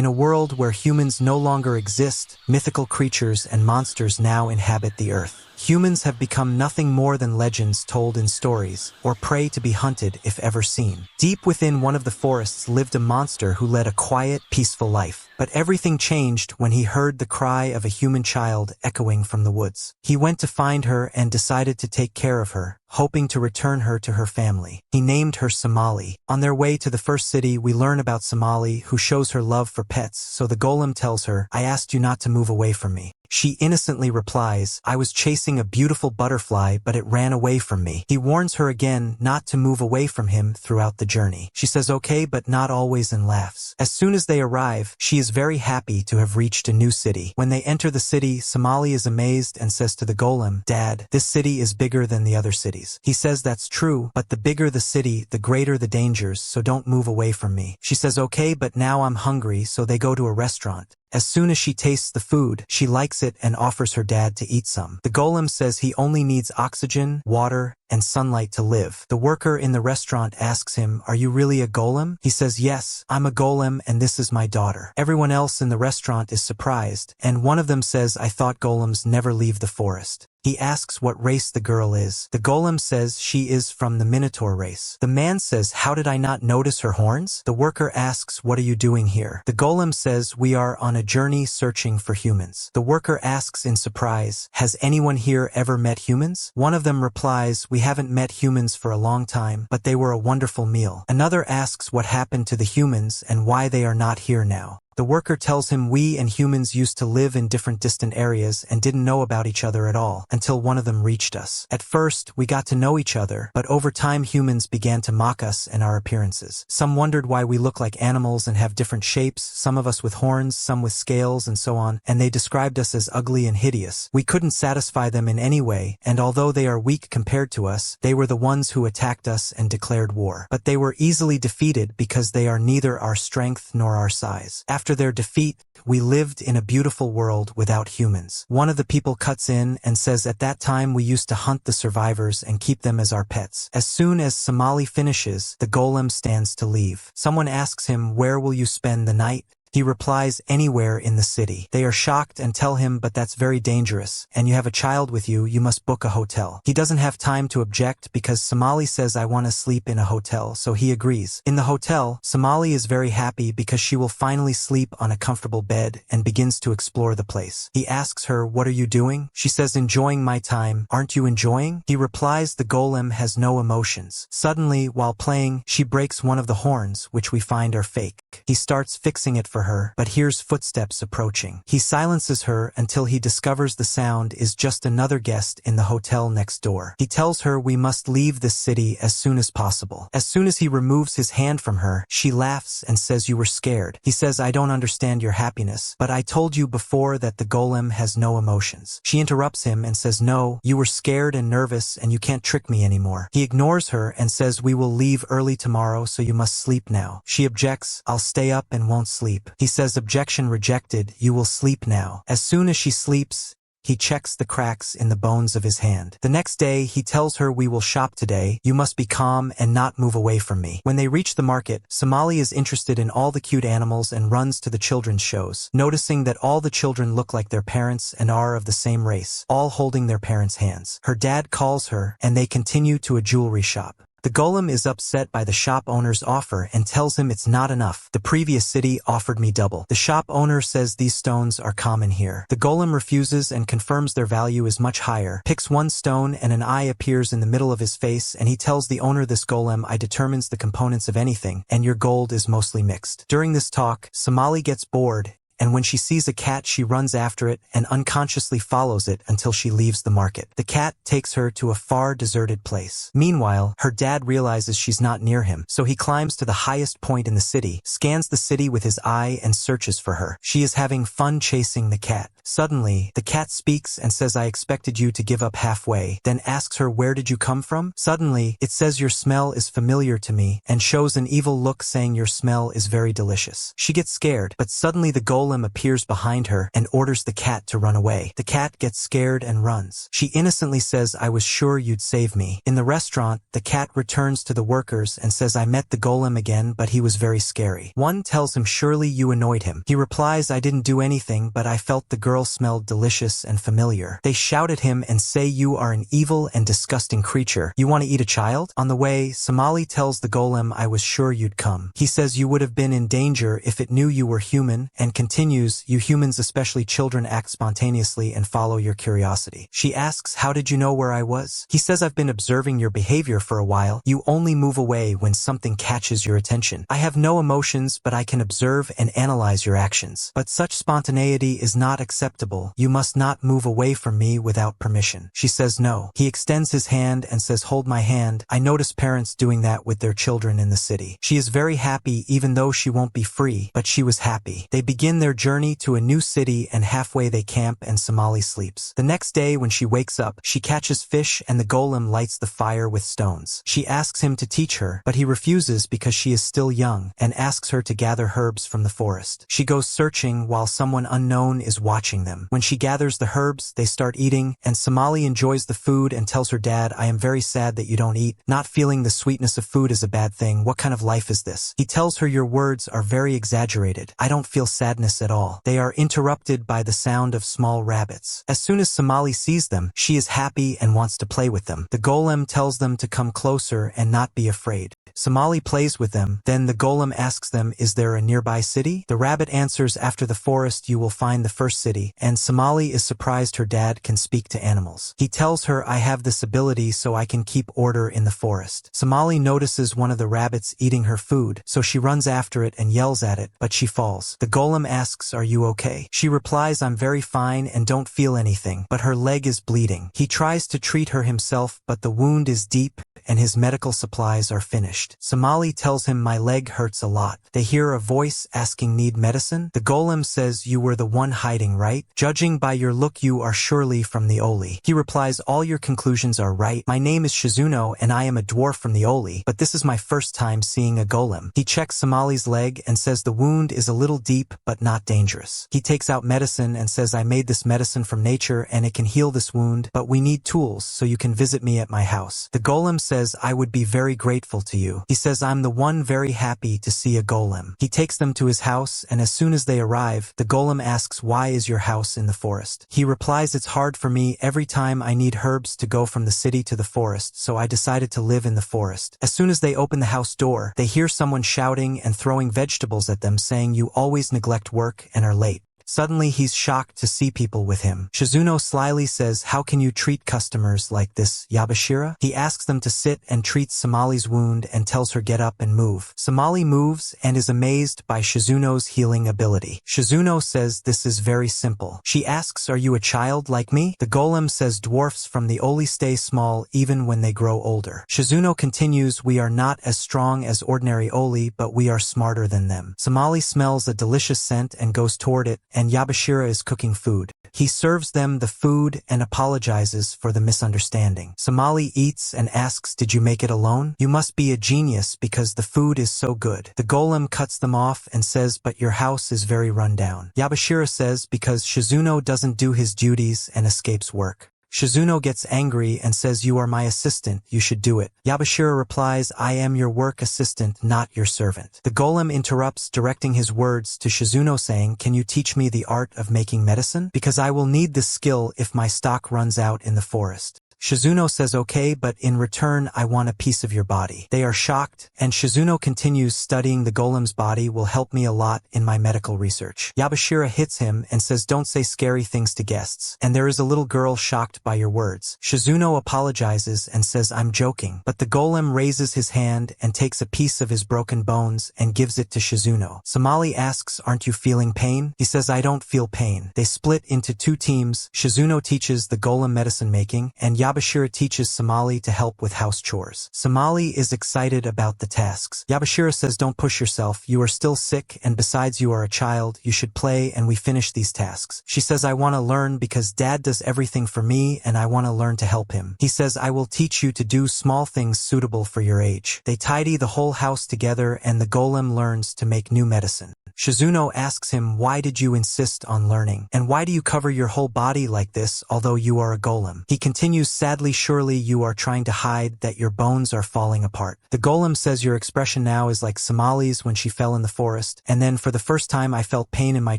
In a world where humans no longer exist, mythical creatures and monsters now inhabit the earth. Humans have become nothing more than legends told in stories, or prey to be hunted if ever seen. Deep within one of the forests lived a monster who led a quiet, peaceful life. But everything changed when he heard the cry of a human child echoing from the woods. He went to find her and decided to take care of her, hoping to return her to her family. He named her Somali. On their way to the first city, we learn about Somali, who shows her love for pets, so the golem tells her, "I asked you not to move away from me." She innocently replies, "I was chasing a beautiful butterfly, but it ran away from me." He warns her again not to move away from him throughout the journey. She says okay, but not always, and laughs. As soon as they arrive, she is very happy to have reached a new city. When they enter the city, Somali is amazed and says to the golem, "Dad, this city is bigger than the other cities." He says that's true, but the bigger the city, the greater the dangers, so don't move away from me. She says okay, but now I'm hungry, so they go to a restaurant. As soon as she tastes the food, she likes it and offers her dad to eat some. The golem says he only needs oxygen, water, and sunlight to live. The worker in the restaurant asks him, "Are you really a golem?" He says, "Yes, I'm a golem and this is my daughter." Everyone else in the restaurant is surprised, and one of them says, "I thought golems never leave the forest." He asks what race the girl is. The golem says she is from the Minotaur race. The man says, "How did I not notice her horns?" The worker asks, "What are you doing here?" The golem says, "We are on a journey searching for humans." The worker asks in surprise, "Has anyone here ever met humans?" One of them replies, "We haven't met humans for a long time, but they were a wonderful meal." Another asks what happened to the humans and why they are not here now. The worker tells him we and humans used to live in different distant areas and didn't know about each other at all until one of them reached us. At first, we got to know each other, but over time humans began to mock us and our appearances. Some wondered why we look like animals and have different shapes, some of us with horns, some with scales, and so on, and they described us as ugly and hideous. We couldn't satisfy them in any way, and although they are weak compared to us, they were the ones who attacked us and declared war. But they were easily defeated because they are neither our strength nor our size. After their defeat, we lived in a beautiful world without humans. One of the people cuts in and says at that time we used to hunt the survivors and keep them as our pets. As soon as Somali finishes, the golem stands to leave. Someone asks him, "Where will you spend the night?" He replies, "Anywhere in the city." They are shocked and tell him, "But that's very dangerous, and you have a child with you, you must book a hotel." He doesn't have time to object because Somali says, "I want to sleep in a hotel," so he agrees. In the hotel, Somali is very happy because she will finally sleep on a comfortable bed and begins to explore the place. He asks her, "What are you doing?" She says, "Enjoying my time." "Aren't you enjoying?" He replies, "The golem has no emotions." Suddenly, while playing, she breaks one of the horns, which we find are fake. He starts fixing it for her, but hears footsteps approaching. He silences her until he discovers the sound is just another guest in the hotel next door. He tells her we must leave this city as soon as possible. As soon as he removes his hand from her, she laughs and says, "You were scared." He says, "I don't understand your happiness, but I told you before that the golem has no emotions." She interrupts him and says, "No, you were scared and nervous and you can't trick me anymore." He ignores her and says, "We will leave early tomorrow, so you must sleep now." She objects, "I'll stay up and won't sleep." He says, "Objection rejected, you will sleep now." As soon as she sleeps, he checks the cracks in the bones of his hand. The next day, he tells her, "We will shop today. You must be calm and not move away from me." When they reach the market, Somali is interested in all the cute animals and runs to the children's shows, noticing that all the children look like their parents and are of the same race, all holding their parents' hands. Her dad calls her, and they continue to a jewelry shop. The golem is upset by the shop owner's offer and tells him it's not enough. "The previous city offered me double." The shop owner says these stones are common here. The golem refuses and confirms their value is much higher, picks one stone and an eye appears in the middle of his face, and he tells the owner, "This golem I determines the components of anything, and your gold is mostly mixed." During this talk, Somali gets bored, and when she sees a cat she runs after it and unconsciously follows it until she leaves the market. The cat takes her to a far deserted place. Meanwhile, her dad realizes she's not near him, so he climbs to the highest point in the city, scans the city with his eye and searches for her. She is having fun chasing the cat. Suddenly, the cat speaks and says, "I expected you to give up halfway," then asks her, "Where did you come from?" Suddenly, it says, "Your smell is familiar to me," and shows an evil look saying your smell is very delicious. She gets scared, but suddenly the golem golem appears behind her and orders the cat to run away. The cat gets scared and runs. She innocently says, "I was sure you'd save me." In the restaurant, the cat returns to the workers and says, "I met the golem again, but he was very scary." One tells him, "Surely you annoyed him." He replies, "I didn't do anything, but I felt the girl smelled delicious and familiar." They shout at him and say, "You are an evil and disgusting creature. You want to eat a child?" On the way, Somali tells the golem, "I was sure you'd come." He says, "You would have been in danger if it knew you were human," and continues, "You humans, especially children, act spontaneously and follow your curiosity." She asks, "How did you know where I was?" He says, "I've been observing your behavior for a while. You only move away when something catches your attention. I have no emotions, but I can observe and analyze your actions. But such spontaneity is not acceptable. You must not move away from me without permission." She says no. He extends his hand and says, "Hold my hand." I notice parents doing that with their children in the city. She is very happy even though she won't be free, but she was happy. They begin their journey to a new city and halfway they camp and Somali sleeps. The next day when she wakes up, she catches fish and the golem lights the fire with stones. She asks him to teach her, but he refuses because she is still young and asks her to gather herbs from the forest. She goes searching while someone unknown is watching them. When she gathers the herbs, they start eating and Somali enjoys the food and tells her dad, "I am very sad that you don't eat. Not feeling the sweetness of food is a bad thing. What kind of life is this?" He tells her, "Your words are very exaggerated. I don't feel sadness at all." They are interrupted by the sound of small rabbits. As soon as Somali sees them, she is happy and wants to play with them. The golem tells them to come closer and not be afraid. Somali plays with them. Then the golem asks them, "Is there a nearby city?" The rabbit answers, "After the forest you will find the first city," and Somali is surprised her dad can speak to animals. He tells her, "I have this ability so I can keep order in the forest." Somali notices one of the rabbits eating her food, so she runs after it and yells at it, but she falls. The golem asks, "Are you okay?" She replies, "I'm very fine and don't feel anything, but her leg is bleeding." He tries to treat her himself, but the wound is deep and his medical supplies are finished. Somali tells him, "My leg hurts a lot." They hear a voice asking, "Need medicine?" The golem says, "You were the one hiding, right? Judging by your look you are surely from the Oli." He replies, "All your conclusions are right. My name is Shizuno and I am a dwarf from the Oli, but this is my first time seeing a golem." He checks Somali's leg and says the wound is a little deep but not dangerous. He takes out medicine and says, "I made this medicine from nature and it can heal this wound, but we need tools so you can visit me at my house." The golem says, "I would be very grateful to you." He says, "I'm the one very happy to see a golem." He takes them to his house and as soon as they arrive, the golem asks, "Why is your house in the forest?" He replies, "It's hard for me every time I need herbs to go from the city to the forest, so I decided to live in the forest." As soon as they open the house door, they hear someone shouting and throwing vegetables at them saying, "You always neglect work and are late." Suddenly he's shocked to see people with him. Shizuno slyly says, "How can you treat customers like this, Yabashira?" He asks them to sit and treats Somali's wound and tells her get up and move. Somali moves and is amazed by Shizuno's healing ability. Shizuno says this is very simple. She asks, "Are you a child like me?" The golem says dwarfs from the Oli stay small even when they grow older. Shizuno continues, "We are not as strong as ordinary Oli, but we are smarter than them." Somali smells a delicious scent and goes toward it, and Yabashira is cooking food. He serves them the food and apologizes for the misunderstanding. Somali eats and asks, "Did you make it alone? You must be a genius because the food is so good." The golem cuts them off and says, "But your house is very run down." Yabashira says, "Because Shizuno doesn't do his duties and escapes work." Shizuno gets angry and says, "You are my assistant, you should do it." Yabashira replies, "I am your work assistant, not your servant." The golem interrupts, directing his words to Shizuno saying, "Can you teach me the art of making medicine? Because I will need this skill if my stock runs out in the forest." Shizuno says okay, but in return I want a piece of your body. They are shocked, and Shizuno continues, "Studying the golem's body will help me a lot in my medical research." Yabashira hits him and says, "Don't say scary things to guests." And there is a little girl shocked by your words. Shizuno apologizes and says, "I'm joking." But the golem raises his hand and takes a piece of his broken bones and gives it to Shizuno. Somali asks, "Aren't you feeling pain?" He says, "I don't feel pain." They split into two teams. Shizuno teaches the golem medicine making, and Yabashira teaches Somali to help with house chores. Somali is excited about the tasks. Yabashira says don't push yourself, you are still sick and besides you are a child, you should play and we finish these tasks. She says I want to learn because dad does everything for me and I want to learn to help him. He says I will teach you to do small things suitable for your age. They tidy the whole house together and the golem learns to make new medicine. Shizuno asks him, why did you insist on learning? And why do you cover your whole body like this, although you are a golem? He continues, sadly, surely you are trying to hide that your bones are falling apart. The golem says your expression now is like Somali's when she fell in the forest, and then for the first time I felt pain in my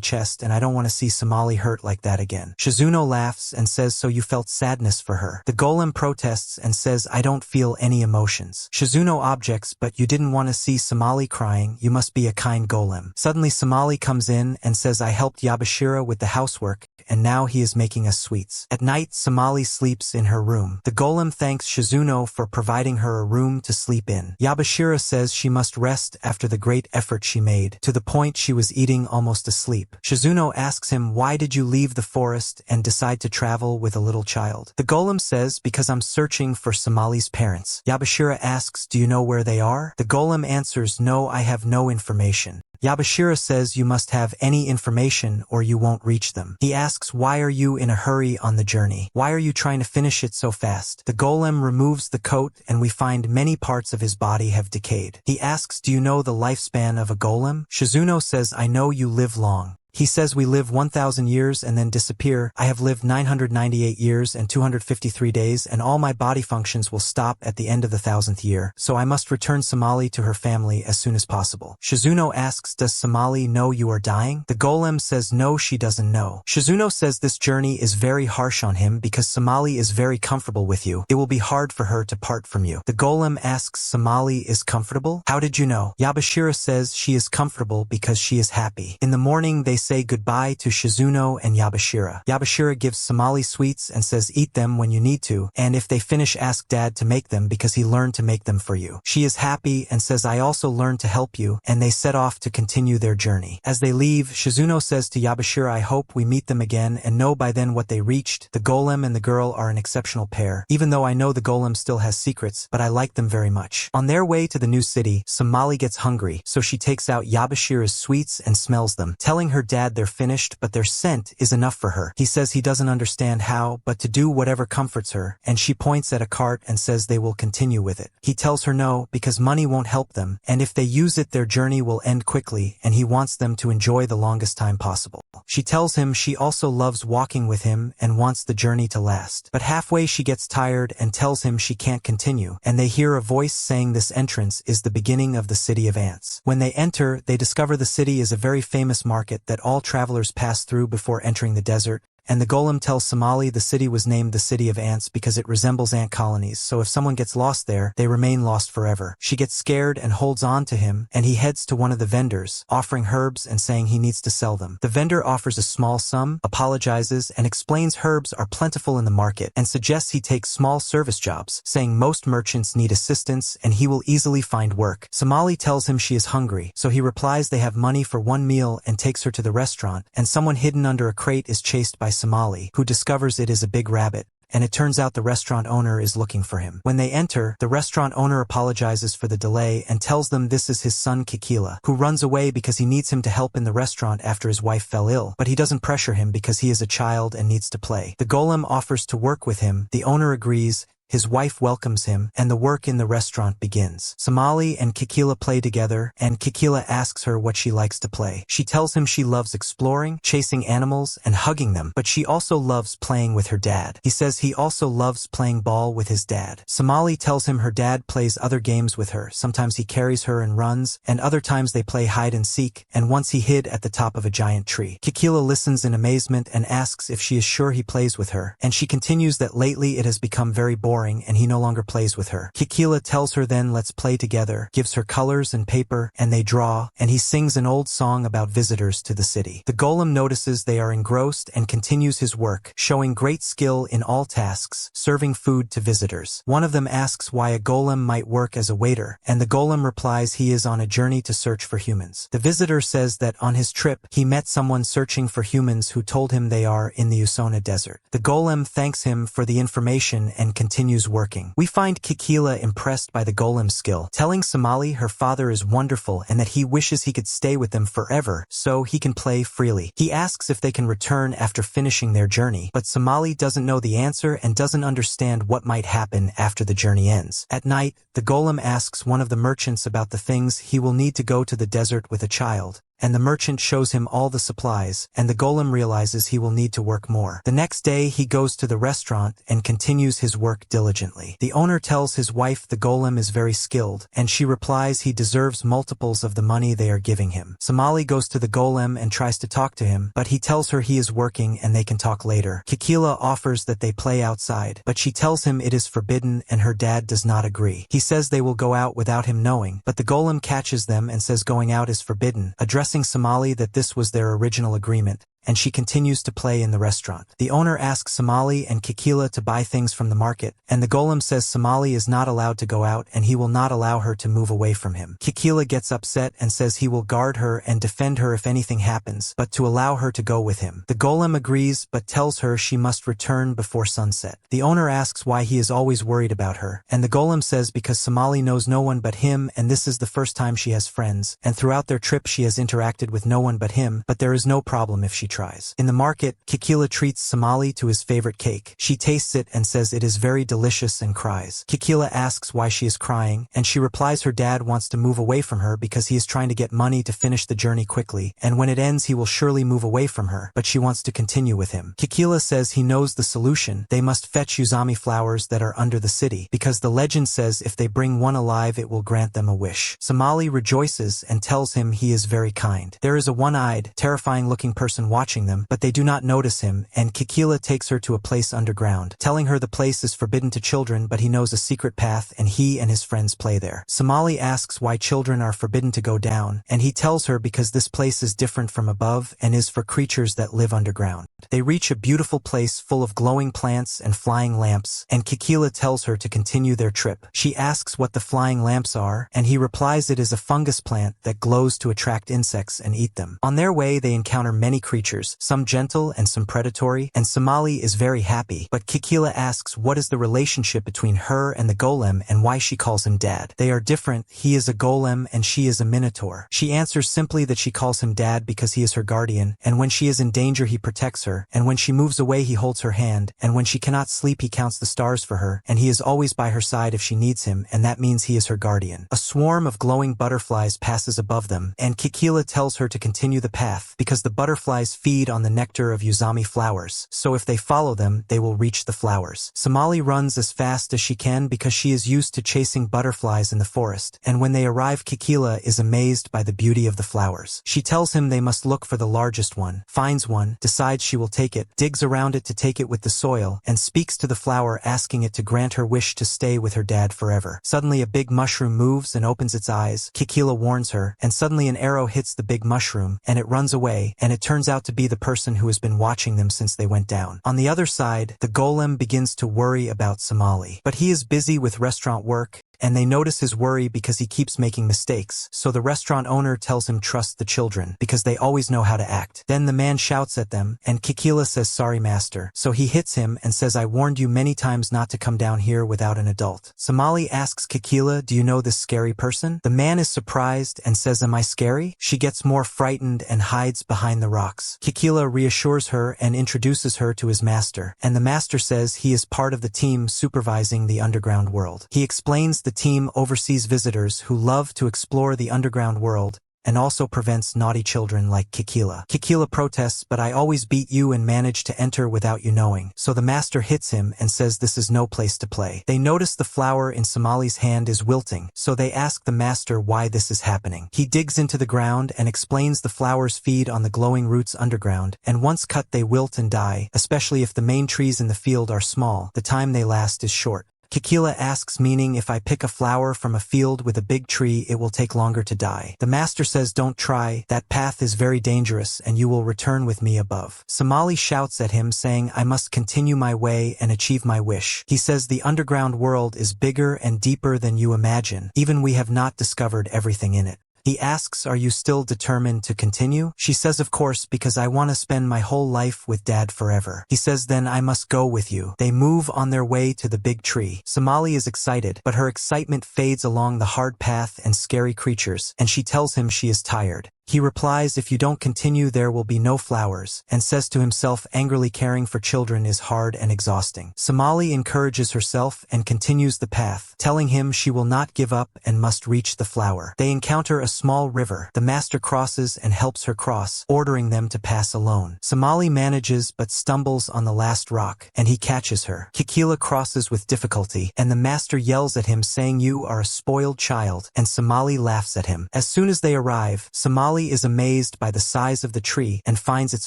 chest and I don't want to see Somali hurt like that again. Shizuno laughs and says, so you felt sadness for her. The golem protests and says, I don't feel any emotions. Shizuno objects, but you didn't want to see Somali crying, you must be a kind golem. Suddenly Somali comes in and says I helped Yabashira with the housework and now he is making us sweets. At night, Somali sleeps in her room. The golem thanks Shizuno for providing her a room to sleep in. Yabashira says she must rest after the great effort she made, to the point she was eating almost asleep. Shizuno asks him, why did you leave the forest and decide to travel with a little child? The golem says, because I'm searching for Somali's parents. Yabashira asks, do you know where they are? The golem answers, no, I have no information. Yabashira says you must have any information or you won't reach them. He asks, why are you in a hurry on the journey? Why are you trying to finish it so fast? The golem removes the coat and we find many parts of his body have decayed. He asks, do you know the lifespan of a golem? Shizuno says, I know you live long. He says we live 1,000 years and then disappear. I have lived 998 years and 253 days and all my body functions will stop at the end of the 1,000th year, so I must return Somali to her family as soon as possible. Shizuno asks, does Somali know you are dying? The golem says no, she doesn't know. Shizuno says this journey is very harsh on him because Somali is very comfortable with you. It will be hard for her to part from you. The golem asks, Somali is comfortable? How did you know? Yabashira says she is comfortable because she is happy. In the morning they say goodbye to Shizuno and Yabashira. Yabashira gives Somali sweets and says eat them when you need to, and if they finish ask dad to make them because he learned to make them for you. She is happy and says I also learned to help you, and they set off to continue their journey. As they leave, Shizuno says to Yabashira, I hope we meet them again and know by then what they reached. The golem and the girl are an exceptional pair, even though I know the golem still has secrets, but I like them very much. On their way to the new city, Somali gets hungry, so she takes out Yabashira's sweets and smells them, telling her dad they're finished, but their scent is enough for her. He says he doesn't understand how, but to do whatever comforts her, and she points at a cart and says they will continue with it. He tells her no, because money won't help them, and if they use it their journey will end quickly, and he wants them to enjoy the longest time possible. She tells him she also loves walking with him and wants the journey to last. But halfway she gets tired and tells him she can't continue, and they hear a voice saying this entrance is the beginning of the city of ants. When they enter, they discover the city is a very famous market that all travelers pass through before entering the desert, and the golem tells Somali the city was named the City of Ants because it resembles ant colonies, so if someone gets lost there, they remain lost forever. She gets scared and holds on to him, and he heads to one of the vendors, offering herbs and saying he needs to sell them. The vendor offers a small sum, apologizes, and explains herbs are plentiful in the market, and suggests he takes small service jobs, saying most merchants need assistance and he will easily find work. Somali tells him she is hungry, so he replies they have money for one meal and takes her to the restaurant, and someone hidden under a crate is chased by Somali, who discovers it is a big rabbit, and it turns out the restaurant owner is looking for him. When they enter, the restaurant owner apologizes for the delay and tells them this is his son Kikila, who runs away because he needs him to help in the restaurant after his wife fell ill, but he doesn't pressure him because he is a child and needs to play. The golem offers to work with him, the owner agrees, his wife welcomes him, and the work in the restaurant begins. Somali and Kikila play together, and Kikila asks her what she likes to play. She tells him she loves exploring, chasing animals, and hugging them, but she also loves playing with her dad. He says he also loves playing ball with his dad. Somali tells him her dad plays other games with her. Sometimes he carries her and runs, and other times they play hide and seek, and once he hid at the top of a giant tree. Kikila listens in amazement and asks if she is sure he plays with her, and she continues that lately it has become very boring boring and he no longer plays with her. Kikila tells her then let's play together, gives her colors and paper, and they draw, and he sings an old song about visitors to the city. The golem notices they are engrossed and continues his work, showing great skill in all tasks, serving food to visitors. One of them asks why a golem might work as a waiter, and the golem replies he is on a journey to search for humans. The visitor says that on his trip, he met someone searching for humans who told him they are in the Usona desert. The golem thanks him for the information and continues working. We find Kikila impressed by the golem's skill, telling Somali her father is wonderful and that he wishes he could stay with them forever so he can play freely. He asks if they can return after finishing their journey, but Somali doesn't know the answer and doesn't understand what might happen after the journey ends. At night, the golem asks one of the merchants about the things he will need to go to the desert with a child, and the merchant shows him all the supplies, and the golem realizes he will need to work more. The next day he goes to the restaurant and continues his work diligently. The owner tells his wife the golem is very skilled, and she replies he deserves multiples of the money they are giving him. Somali goes to the golem and tries to talk to him, but he tells her he is working and they can talk later. Kikila offers that they play outside, but she tells him it is forbidden and her dad does not agree. He says they will go out without him knowing, but the golem catches them and says going out is forbidden, addressing Somali that this was their original agreement, and she continues to play in the restaurant. The owner asks Somali and Kikila to buy things from the market, and the golem says Somali is not allowed to go out and he will not allow her to move away from him. Kikila gets upset and says he will guard her and defend her if anything happens, but to allow her to go with him. The golem agrees but tells her she must return before sunset. The owner asks why he is always worried about her, and the golem says because Somali knows no one but him and this is the first time she has friends, and throughout their trip she has interacted with no one but him, but there is no problem if she tries. In the market, Kikila treats Somali to his favorite cake. She tastes it and says it is very delicious and cries. Kikila asks why she is crying, and she replies her dad wants to move away from her because he is trying to get money to finish the journey quickly, and when it ends he will surely move away from her, but she wants to continue with him. Kikila says he knows the solution. They must fetch Uzami flowers that are under the city, because the legend says if they bring one alive it will grant them a wish. Somali rejoices and tells him he is very kind. There is a one-eyed, terrifying-looking person watching them, but they do not notice him, and Kikila takes her to a place underground, telling her the place is forbidden to children but he knows a secret path and he and his friends play there. Somali asks why children are forbidden to go down, and he tells her because this place is different from above and is for creatures that live underground. They reach a beautiful place full of glowing plants and flying lamps, and Kikila tells her to continue their trip. She asks what the flying lamps are, and he replies it is a fungus plant that glows to attract insects and eat them. On their way they encounter many creatures, some gentle and some predatory, and Somali is very happy, but Kikila asks what is the relationship between her and the golem and why she calls him dad. They are different, he is a golem and she is a minotaur. She answers simply that she calls him dad because he is her guardian, and when she is in danger he protects her, and when she moves away he holds her hand, and when she cannot sleep he counts the stars for her, and he is always by her side if she needs him, and that means he is her guardian. A swarm of glowing butterflies passes above them, and Kikila tells her to continue the path, because the butterflies feed on the nectar of Uzami flowers, so if they follow them, they will reach the flowers. Somali runs as fast as she can because she is used to chasing butterflies in the forest, and when they arrive Kikila is amazed by the beauty of the flowers. She tells him they must look for the largest one, finds one, decides she will take it, digs around it to take it with the soil, and speaks to the flower asking it to grant her wish to stay with her dad forever. Suddenly a big mushroom moves and opens its eyes. Kikila warns her, and suddenly an arrow hits the big mushroom, and it runs away, and it turns out to be the person who has been watching them since they went down. On the other side, the golem begins to worry about Somali, but he is busy with restaurant work, and they notice his worry because he keeps making mistakes, so the restaurant owner tells him trust the children, because they always know how to act. Then the man shouts at them, and Kikila says sorry master, so he hits him and says I warned you many times not to come down here without an adult. Somali asks Kikila, do you know this scary person? The man is surprised and says am I scary? She gets more frightened and hides behind the rocks. Kikila reassures her and introduces her to his master, and the master says he is part of the team supervising the underground world. He explains the team oversees visitors who love to explore the underground world and also prevents naughty children like Kikila. Kikila protests, but I always beat you and manage to enter without you knowing. So the master hits him and says this is no place to play. They notice the flower in Somali's hand is wilting, so they ask the master why this is happening. He digs into the ground and explains the flowers feed on the glowing roots underground, and once cut they wilt and die, especially if the main trees in the field are small. The time they last is short. Kikila asks, meaning if I pick a flower from a field with a big tree it will take longer to die. The master says don't try, that path is very dangerous and you will return with me above. Somali shouts at him saying I must continue my way and achieve my wish. He says the underground world is bigger and deeper than you imagine, even we have not discovered everything in it. He asks, are you still determined to continue? She says of course, because I want to spend my whole life with Dad forever. He says then I must go with you. They move on their way to the big tree. Somali is excited, but her excitement fades along the hard path and scary creatures, and she tells him she is tired. He replies, if you don't continue there will be no flowers, and says to himself angrily caring for children is hard and exhausting. Somali encourages herself and continues the path, telling him she will not give up and must reach the flower. They encounter a small river. The master crosses and helps her cross, ordering them to pass alone. Somali manages but stumbles on the last rock, and he catches her. Kikila crosses with difficulty, and the master yells at him saying you are a spoiled child, and Somali laughs at him. As soon as they arrive, Somali is amazed by the size of the tree and finds its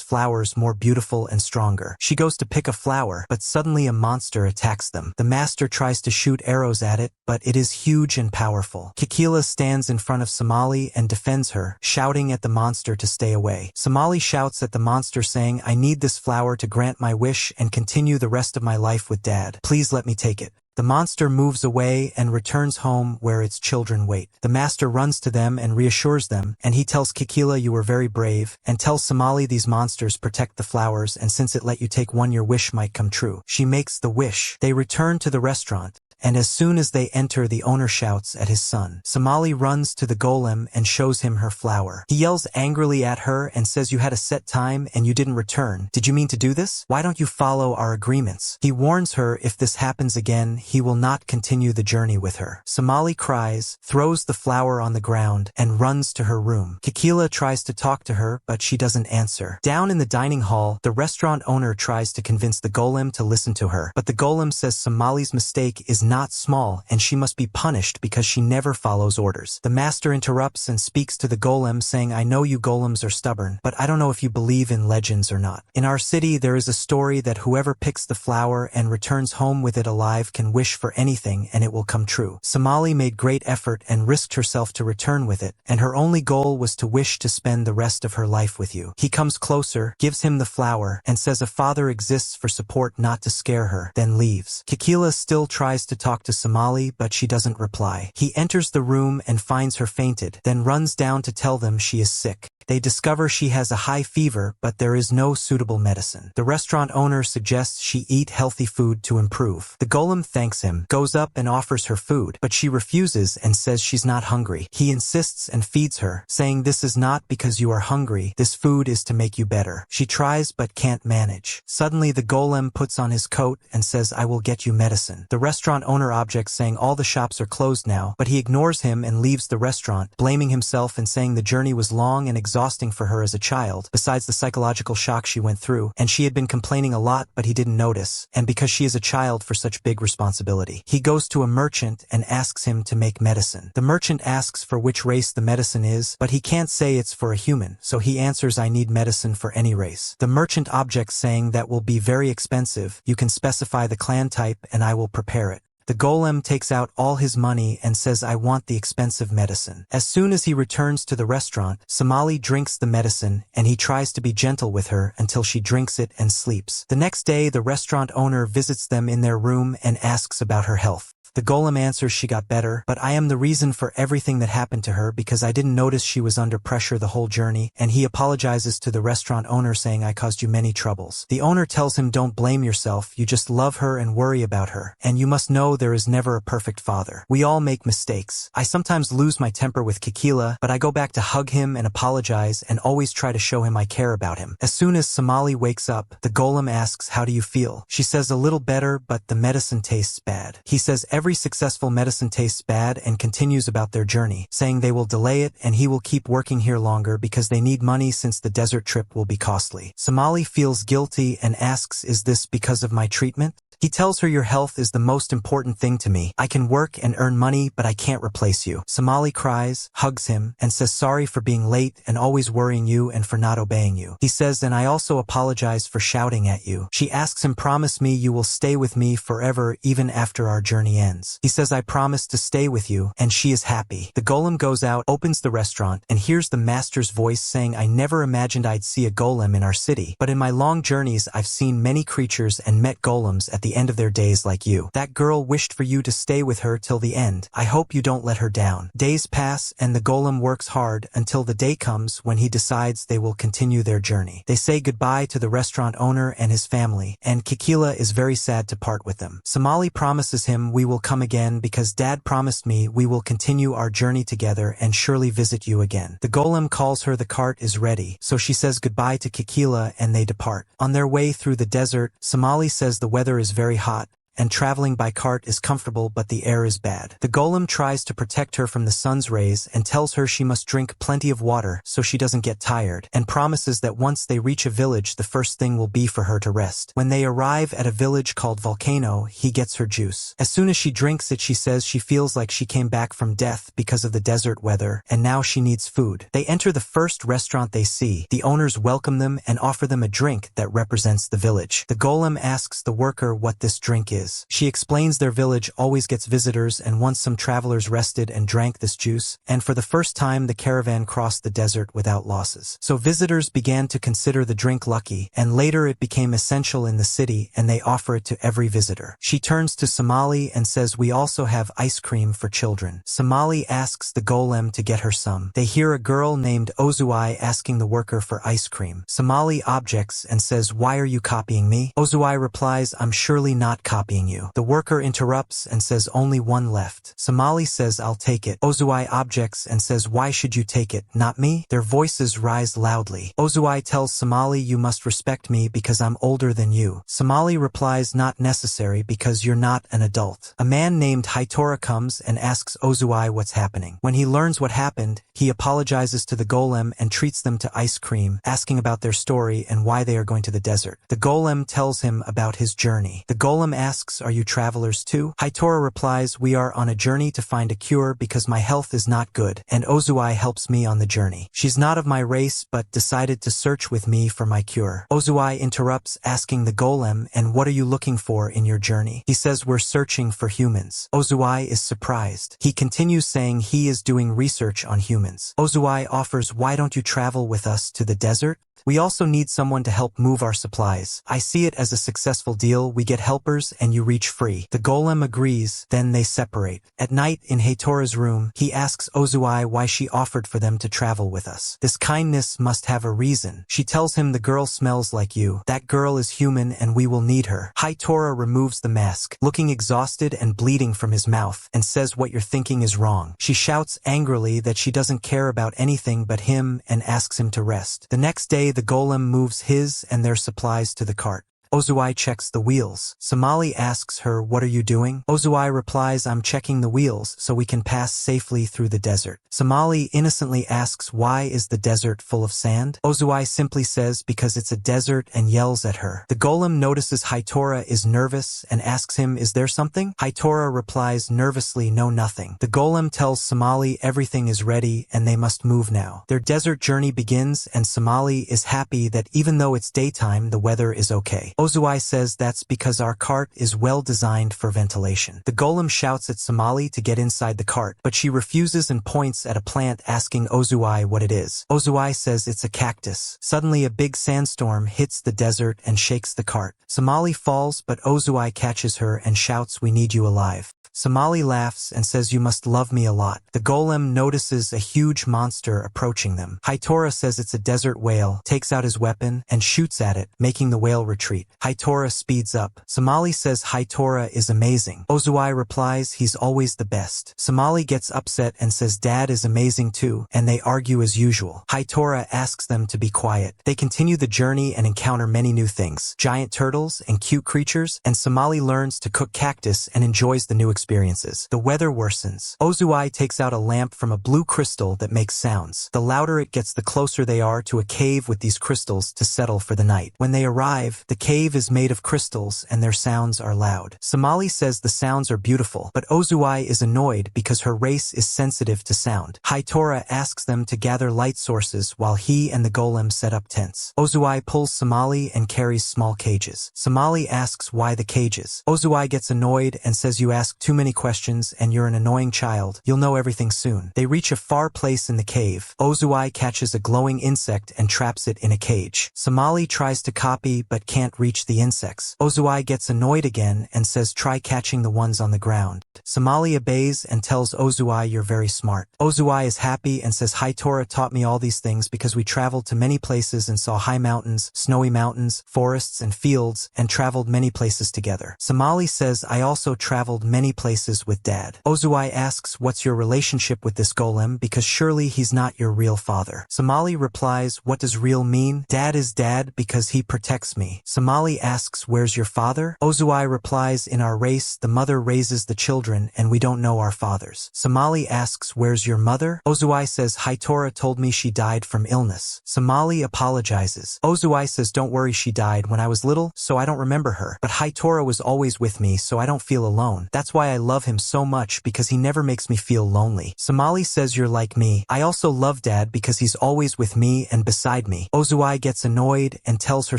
flowers more beautiful and stronger. She goes to pick a flower, but suddenly a monster attacks them. The master tries to shoot arrows at it, but it is huge and powerful. Kikila stands in front of Somali and defends her, shouting at the monster to stay away. Somali shouts at the monster saying, I need this flower to grant my wish and continue the rest of my life with Dad. Please let me take it. The monster moves away and returns home where its children wait. The master runs to them and reassures them, and he tells Kikila you were very brave, and tells Somali these monsters protect the flowers and since it let you take one your wish might come true. She makes the wish. They return to the restaurant, and as soon as they enter the owner shouts at his son. Somali runs to the golem and shows him her flower. He yells angrily at her and says you had a set time and you didn't return. Did you mean to do this? Why don't you follow our agreements? He warns her if this happens again he will not continue the journey with her. Somali cries, throws the flower on the ground, and runs to her room. Kikila tries to talk to her but she doesn't answer. Down in the dining hall, the restaurant owner tries to convince the golem to listen to her, but the golem says Somali's mistake is not small and she must be punished because she never follows orders. The master interrupts and speaks to the golem saying I know you golems are stubborn, but I don't know if you believe in legends or not. In our city there is a story that whoever picks the flower and returns home with it alive can wish for anything and it will come true. Somali made great effort and risked herself to return with it, and her only goal was to wish to spend the rest of her life with you. He comes closer, gives him the flower, and says a father exists for support not to scare her, then leaves. Kikila still tries to talk to Somali but she doesn't reply. He enters the room and finds her fainted, then runs down to tell them she is sick. They discover she has a high fever, but there is no suitable medicine. The restaurant owner suggests she eat healthy food to improve. The golem thanks him, goes up and offers her food, but she refuses and says she's not hungry. He insists and feeds her, saying this is not because you are hungry, this food is to make you better. She tries but can't manage. Suddenly the golem puts on his coat and says I will get you medicine. The restaurant owner objects saying all the shops are closed now, but he ignores him and leaves the restaurant, blaming himself and saying the journey was long and exhausting for her as a child, besides the psychological shock she went through, and she had been complaining a lot but he didn't notice, and because she is a child for such big responsibility. He goes to a merchant and asks him to make medicine. The merchant asks for which race the medicine is, but he can't say it's for a human, so he answers I need medicine for any race. The merchant objects saying that will be very expensive, you can specify the clan type and I will prepare it. The golem takes out all his money and says I want the expensive medicine. As soon as he returns to the restaurant, Somali drinks the medicine and he tries to be gentle with her until she drinks it and sleeps. The next day the restaurant owner visits them in their room and asks about her health. The golem answers she got better, but I am the reason for everything that happened to her because I didn't notice she was under pressure the whole journey, and he apologizes to the restaurant owner saying I caused you many troubles. The owner tells him don't blame yourself, you just love her and worry about her, and you must know there is never a perfect father. We all make mistakes. I sometimes lose my temper with Kikila, but I go back to hug him and apologize and always try to show him I care about him. As soon as Somali wakes up, the golem asks how do you feel? She says a little better, but the medicine tastes bad. He says every successful medicine tastes bad and continues about their journey, saying they will delay it and he will keep working here longer because they need money since the desert trip will be costly. Somali feels guilty and asks is this because of my treatment? He tells her your health is the most important thing to me. I can work and earn money, but I can't replace you. Somali cries, hugs him, and says sorry for being late and always worrying you and for not obeying you. He says, and I also apologize for shouting at you. She asks him, promise me you will stay with me forever even after our journey ends. He says, I promise to stay with you, and she is happy. The golem goes out, opens the restaurant, and hears the master's voice saying, I never imagined I'd see a golem in our city, but in my long journeys I've seen many creatures and met golems at the end of their days like you. That girl wished for you to stay with her till the end. I hope you don't let her down. Days pass, and the golem works hard until the day comes when he decides they will continue their journey. They say goodbye to the restaurant owner and his family, and Kikila is very sad to part with them. Somali promises him, we will come again because Dad promised me we will continue our journey together and surely visit you again. The golem calls her the cart is ready, so she says goodbye to Kikila and they depart. On their way through the desert, Somali says the weather is very hot, and traveling by cart is comfortable but the air is bad. The golem tries to protect her from the sun's rays and tells her she must drink plenty of water so she doesn't get tired, and promises that once they reach a village the first thing will be for her to rest. When they arrive at a village called Volcano, he gets her juice. As soon as she drinks it, she says she feels like she came back from death because of the desert weather and now she needs food. They enter the first restaurant they see. The owners welcome them and offer them a drink that represents the village. The golem asks the worker what this drink is. She explains their village always gets visitors, and once some travelers rested and drank this juice, and for the first time the caravan crossed the desert without losses. So visitors began to consider the drink lucky, and later it became essential in the city and they offer it to every visitor. She turns to Somali and says, we also have ice cream for children. Somali asks the golem to get her some. They hear a girl named Ozuai asking the worker for ice cream. Somali objects and says, why are you copying me? Ozuai replies, I'm surely not copying you. The worker interrupts and says only one left. Somali says I'll take it. Ozuai objects and says why should you take it, not me? Their voices rise loudly. Ozuai tells Somali you must respect me because I'm older than you. Somali replies not necessary because you're not an adult. A man named Haitora comes and asks Ozuai what's happening. When he learns what happened, he apologizes to the golem and treats them to ice cream, asking about their story and why they are going to the desert. The golem tells him about his journey. The golem asks, are you travelers too? Haitora replies, we are on a journey to find a cure because my health is not good, and Ozuai helps me on the journey. She's not of my race but decided to search with me for my cure. Ozuai interrupts, asking the golem, and what are you looking for in your journey? He says we're searching for humans. Ozuai is surprised. He continues saying he is doing research on humans. Ozuai offers, why don't you travel with us to the desert? We also need someone to help move our supplies. I see it as a successful deal. We get helpers and you reach free. The golem agrees, then they separate. At night, in Haitora's room, he asks Ozuai why she offered for them to travel with us. This kindness must have a reason. She tells him the girl smells like you. That girl is human and we will need her. Haitora removes the mask, looking exhausted and bleeding from his mouth, and says what you're thinking is wrong. She shouts angrily that she doesn't care about anything but him and asks him to rest. The next day, the golem moves his and their supplies to the cart. Ozuai checks the wheels. Somali asks her, what are you doing? Ozuai replies, I'm checking the wheels so we can pass safely through the desert. Somali innocently asks, why is the desert full of sand? Ozuai simply says because it's a desert and yells at her. The golem notices Haitora is nervous and asks him, is there something? Haitora replies nervously, no, nothing. The golem tells Somali everything is ready and they must move now. Their desert journey begins and Somali is happy that even though it's daytime, the weather is okay. Ozuai says that's because our cart is well designed for ventilation. The golem shouts at Somali to get inside the cart, but she refuses and points at a plant asking Ozuai what it is. Ozuai says it's a cactus. Suddenly a big sandstorm hits the desert and shakes the cart. Somali falls, but Ozuai catches her and shouts, we need you alive. Somali laughs and says you must love me a lot. The golem notices a huge monster approaching them. Haitora says it's a desert whale, takes out his weapon, and shoots at it, making the whale retreat. Haitora speeds up. Somali says Haitora is amazing. Ozuai replies he's always the best. Somali gets upset and says Dad is amazing too, and they argue as usual. Haitora asks them to be quiet. They continue the journey and encounter many new things, giant turtles and cute creatures, and Somali learns to cook cactus and enjoys the new experience. experiences. The weather worsens. Ozui takes out a lamp from a blue crystal that makes sounds. The louder it gets, the closer they are to a cave with these crystals to settle for the night. When they arrive, the cave is made of crystals and their sounds are loud. Somali says the sounds are beautiful, but Ozui is annoyed because her race is sensitive to sound. Hitora asks them to gather light sources while he and the golem set up tents. Ozui pulls Somali and carries small cages. Somali asks why the cages. Ozui gets annoyed and says, you ask too many questions and you're an annoying child. You'll know everything soon. They reach a far place in the cave. Ozui catches a glowing insect and traps it in a cage. Somali tries to copy but can't reach the insects. Ozui gets annoyed again and says try catching the ones on the ground. Somali obeys and tells Ozui you're very smart. Ozui is happy and says Hitora taught me all these things because we traveled to many places and saw high mountains, snowy mountains, forests and fields, and traveled many places together. Somali says I also traveled many places with Dad. Ozui asks what's your relationship with this golem because surely he's not your real father. Somali replies, what does real mean? Dad is Dad because he protects me. Somali asks where's your father? Ozui replies in our race the mother raises the children and we don't know our fathers. Somali asks where's your mother? Ozui says Hitora told me she died from illness. Somali apologizes. Ozui says don't worry, she died when I was little so I don't remember her, but Hitora was always with me so I don't feel alone. That's why I love him so much because he never makes me feel lonely. Somali says you're like me. I also love Dad because he's always with me and beside me. Ozui gets annoyed and tells her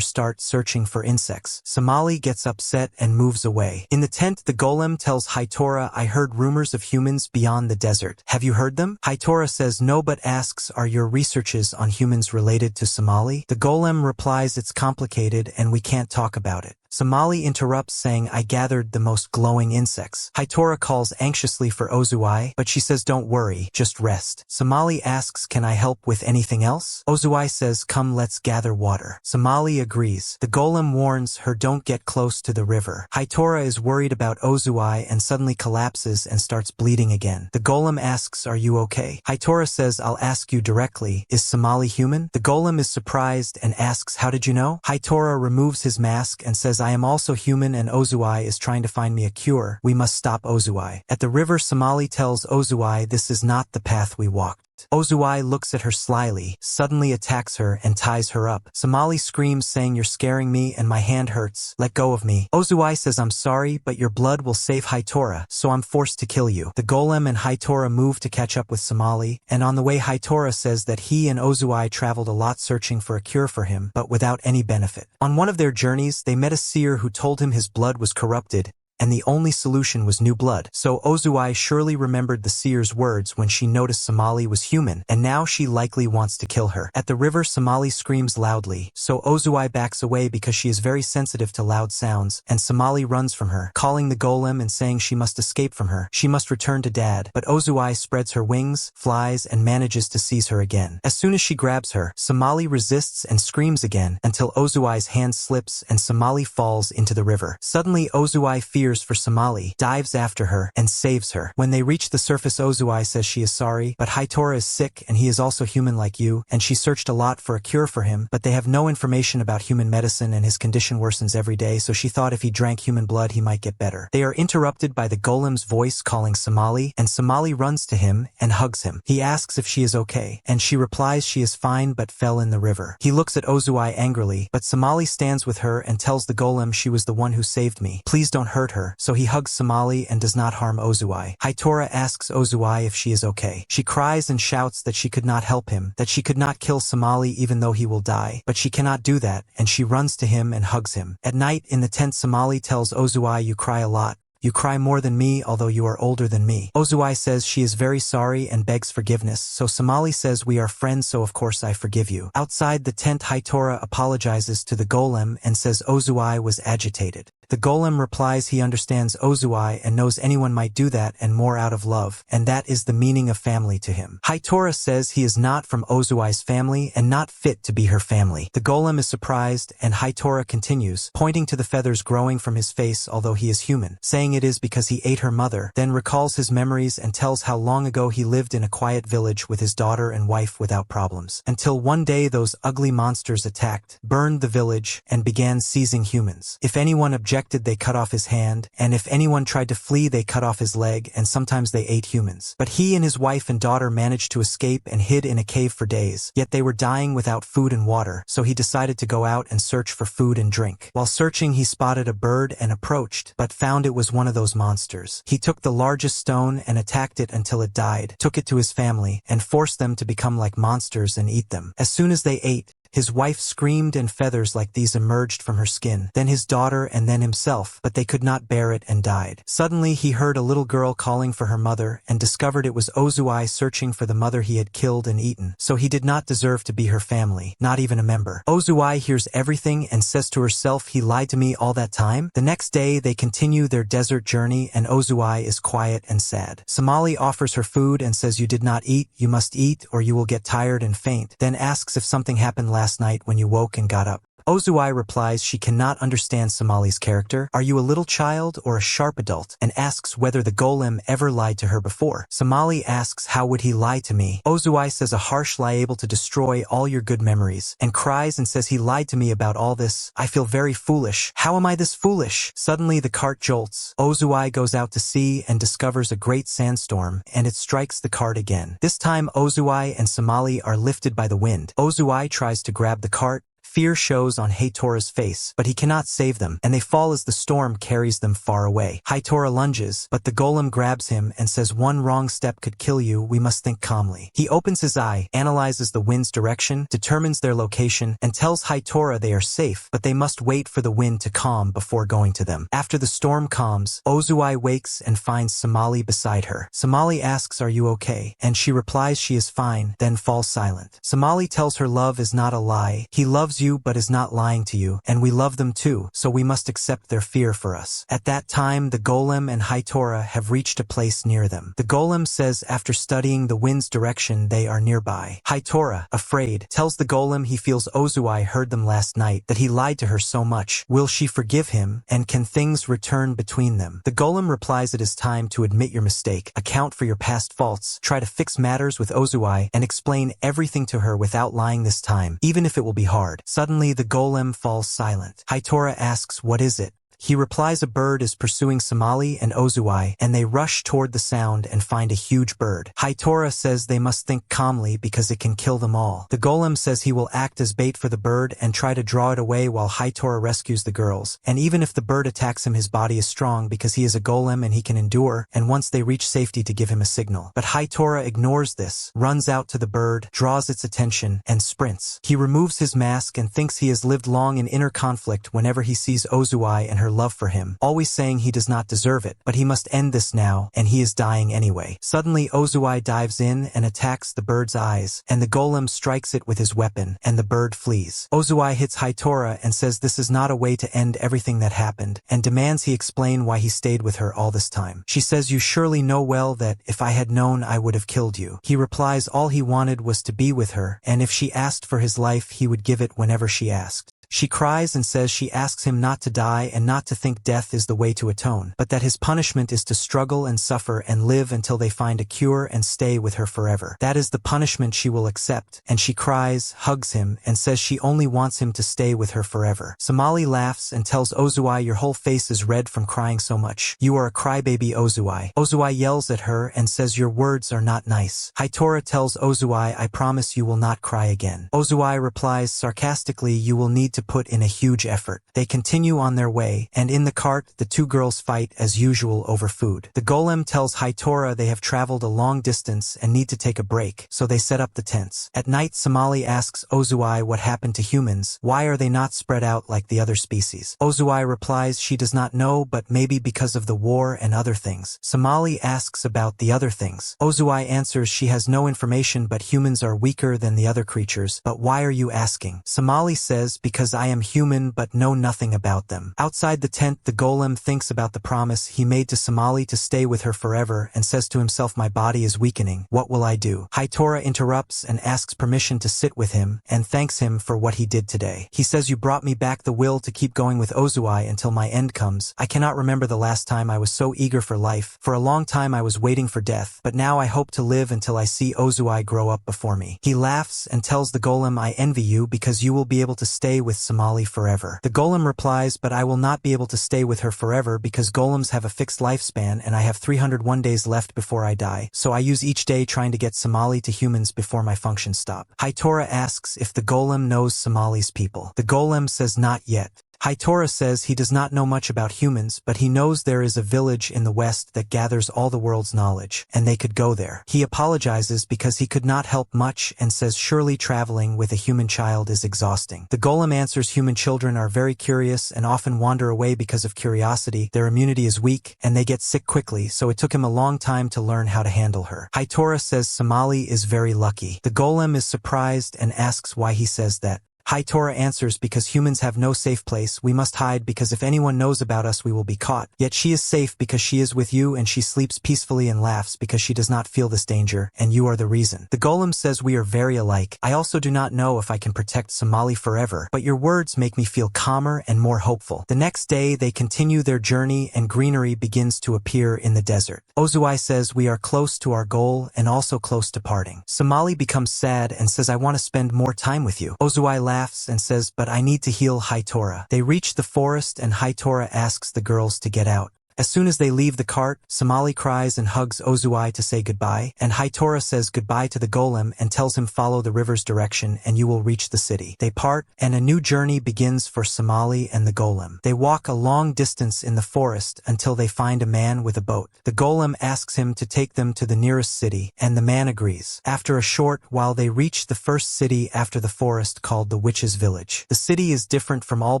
start searching for insects. Somali gets upset and moves away. In the tent, the golem tells Hitora, I heard rumors of humans beyond the desert. Have you heard them? Hitora says no but asks, are your researches on humans related to Somali? The golem replies it's complicated and we can't talk about it. Somali interrupts saying I gathered the most glowing insects. Hitora calls anxiously for Ozui, but she says don't worry, just rest. Somali asks can I help with anything else? Ozui says come let's gather water. Somali agrees. The golem warns her don't get close to the river. Hitora is worried about Ozui and suddenly collapses and starts bleeding again. The golem asks are you okay? Hitora says I'll ask you directly, is Somali human? The golem is surprised and asks how did you know? Hitora removes his mask and says I am also human and Ozui is trying to find me a cure. We must stop Ozui. At the river, Somali tells Ozui this is not the path we walked. Ozui looks at her slyly, suddenly attacks her and ties her up. Somali screams saying you're scaring me and my hand hurts. Let go of me. Ozui says I'm sorry but your blood will save Hitora, so I'm forced to kill you. The golem and Hitora move to catch up with Somali, and on the way Hitora says that he and Ozui traveled a lot searching for a cure for him, but without any benefit. On one of their journeys, they met a seer who told him his blood was corrupted, and the only solution was new blood. So Ozui surely remembered the seer's words when she noticed Somali was human, and now she likely wants to kill her. At the river, Somali screams loudly, so Ozui backs away because she is very sensitive to loud sounds, and Somali runs from her, calling the golem and saying she must escape from her. She must return to Dad, but Ozui spreads her wings, flies, and manages to seize her again. As soon as she grabs her, Somali resists and screams again until Ozui's hand slips and Somali falls into the river. Suddenly, Ozui fears for Somali, dives after her, and saves her. When they reach the surface, Ozui says she is sorry, but Hitora is sick and he is also human like you, and she searched a lot for a cure for him, but they have no information about human medicine and his condition worsens every day, so she thought if he drank human blood he might get better. They are interrupted by the golem's voice calling Somali, and Somali runs to him and hugs him. He asks if she is okay, and she replies she is fine but fell in the river. He looks at Ozui angrily, but Somali stands with her and tells the golem she was the one who saved me. Please don't hurt her. So he hugs Somali and does not harm Ozui. Hitora asks Ozui if she is okay. She cries and shouts that she could not help him, that she could not kill Somali even though he will die, but she cannot do that, and she runs to him and hugs him. At night, in the tent, Somali tells Ozui you cry a lot. You cry more than me, although you are older than me. Ozui says she is very sorry and begs forgiveness, so Somali says we are friends so of course I forgive you. Outside the tent, Hitora apologizes to the golem and says Ozui was agitated. The golem replies he understands Ozui and knows anyone might do that and more out of love, and that is the meaning of family to him. Hitora says he is not from Ozui's family and not fit to be her family. The golem is surprised and Hitora continues, pointing to the feathers growing from his face although he is human, saying saying it is because he ate her mother, then recalls his memories and tells how long ago he lived in a quiet village with his daughter and wife without problems. Until one day those ugly monsters attacked, burned the village, and began seizing humans. If anyone objected, they cut off his hand, and if anyone tried to flee, they cut off his leg, and sometimes they ate humans. But he and his wife and daughter managed to escape and hid in a cave for days, yet they were dying without food and water, so he decided to go out and search for food and drink. While searching, he spotted a bird and approached, but found it was one of those monsters. He took the largest stone and attacked it until it died, took it to his family, and forced them to become like monsters and eat them. As soon as they ate, his wife screamed and feathers like these emerged from her skin, then his daughter and then himself, but they could not bear it and died. Suddenly he heard a little girl calling for her mother and discovered it was Ozui searching for the mother he had killed and eaten, so he did not deserve to be her family, not even a member. Ozui hears everything and says to herself, he lied to me all that time? The next day they continue their desert journey and Ozui is quiet and sad. Somali offers her food and says, you did not eat, you must eat or you will get tired and faint, then asks if something happened last night when you woke and got up. Ozui replies she cannot understand Somali's character. Are you a little child or a sharp adult? And asks whether the golem ever lied to her before. Somali asks how would he lie to me? Ozui says a harsh lie able to destroy all your good memories, and cries and says he lied to me about all this. I feel very foolish. How am I this foolish? Suddenly the cart jolts. Ozui goes out to sea and discovers a great sandstorm, and it strikes the cart again. This time Ozui and Somali are lifted by the wind. Ozui tries to grab the cart. Fear shows on Haitora's face, but he cannot save them, and they fall as the storm carries them far away. Haitora lunges, but the golem grabs him and says one wrong step could kill you, we must think calmly. He opens his eye, analyzes the wind's direction, determines their location, and tells Haitora they are safe, but they must wait for the wind to calm before going to them. After the storm calms, Ozui wakes and finds Somali beside her. Somali asks, are you okay? And she replies she is fine, then falls silent. Somali tells her love is not a lie. He loves you but is not lying to you, and we love them too, so we must accept their fear for us. At that time, the golem and Haitora have reached a place near them. The golem says after studying the wind's direction they are nearby. Haitora, afraid, tells the golem he feels Ozui heard them last night, that he lied to her so much. Will she forgive him, and can things return between them? The golem replies it is time to admit your mistake, account for your past faults, try to fix matters with Ozui, and explain everything to her without lying this time, even if it will be hard. Suddenly the golem falls silent. Haitora asks, what is it? He replies a bird is pursuing Somali and Ozui, and they rush toward the sound and find a huge bird. Haitora says they must think calmly because it can kill them all. The golem says he will act as bait for the bird and try to draw it away while Haitora rescues the girls, and even if the bird attacks him his body is strong because he is a golem and he can endure, and once they reach safety to give him a signal. But Haitora ignores this, runs out to the bird, draws its attention, and sprints. He removes his mask and thinks he has lived long in inner conflict whenever he sees Ozui and her love for him, always saying he does not deserve it, but he must end this now, and he is dying anyway. Suddenly Ozui dives in and attacks the bird's eyes, and the golem strikes it with his weapon, and the bird flees. Ozui hits Haitora and says this is not a way to end everything that happened, and demands he explain why he stayed with her all this time. She says you surely know well that if I had known I would have killed you. He replies all he wanted was to be with her, and if she asked for his life he would give it whenever she asked. She cries and says she asks him not to die and not to think death is the way to atone, but that his punishment is to struggle and suffer and live until they find a cure and stay with her forever. That is the punishment she will accept, and she cries, hugs him, and says she only wants him to stay with her forever. Somali laughs and tells Ozui your whole face is red from crying so much. You are a crybaby, Ozui. Ozui yells at her and says your words are not nice. Haitora tells Ozui I promise you will not cry again. Ozui replies sarcastically you will need to put in a huge effort. They continue on their way, and in the cart, the two girls fight as usual over food. The golem tells Haitora they have traveled a long distance and need to take a break, so they set up the tents. At night, Somali asks Ozui what happened to humans. Why are they not spread out like the other species? Ozui replies she does not know, but maybe because of the war and other things. Somali asks about the other things. Ozui answers she has no information, but humans are weaker than the other creatures. But why are you asking? Somali says because because I am human but know nothing about them. Outside the tent, the golem thinks about the promise he made to Somali to stay with her forever and says to himself, my body is weakening. What will I do? Hitora interrupts and asks permission to sit with him and thanks him for what he did today. He says, you brought me back the will to keep going with Ozuai until my end comes. I cannot remember the last time I was so eager for life. For a long time I was waiting for death, but now I hope to live until I see Ozuai grow up before me. He laughs and tells the golem, I envy you because you will be able to stay with Somali forever. The golem replies, but I will not be able to stay with her forever because golems have a fixed lifespan and I have 301 days left before I die, so I use each day trying to get Somali to humans before my functions stop. Hitora asks if the golem knows Somali's people. The golem says not yet. Hitora says he does not know much about humans, but he knows there is a village in the west that gathers all the world's knowledge, and they could go there. He apologizes because he could not help much and says surely traveling with a human child is exhausting. The golem answers human children are very curious and often wander away because of curiosity. Their immunity is weak, and they get sick quickly, so it took him a long time to learn how to handle her. Hitora says Somali is very lucky. The golem is surprised and asks why he says that. Hitora answers because humans have no safe place, we must hide because if anyone knows about us we will be caught. Yet she is safe because she is with you and she sleeps peacefully and laughs because she does not feel this danger, and you are the reason. The golem says we are very alike. I also do not know if I can protect Somali forever, but your words make me feel calmer and more hopeful. The next day they continue their journey and greenery begins to appear in the desert. Ozuai says we are close to our goal and also close to parting. Somali becomes sad and says I want to spend more time with you. Ozuai laughs and says, but I need to heal Hitora. They reach the forest and Hitora asks the girls to get out. As soon as they leave the cart, Somali cries and hugs Ozuai to say goodbye, and Hitora says goodbye to the golem and tells him follow the river's direction and you will reach the city. They part, and a new journey begins for Somali and the golem. They walk a long distance in the forest until they find a man with a boat. The golem asks him to take them to the nearest city, and the man agrees. After a short while they reach the first city after the forest called the Witch's Village. The city is different from all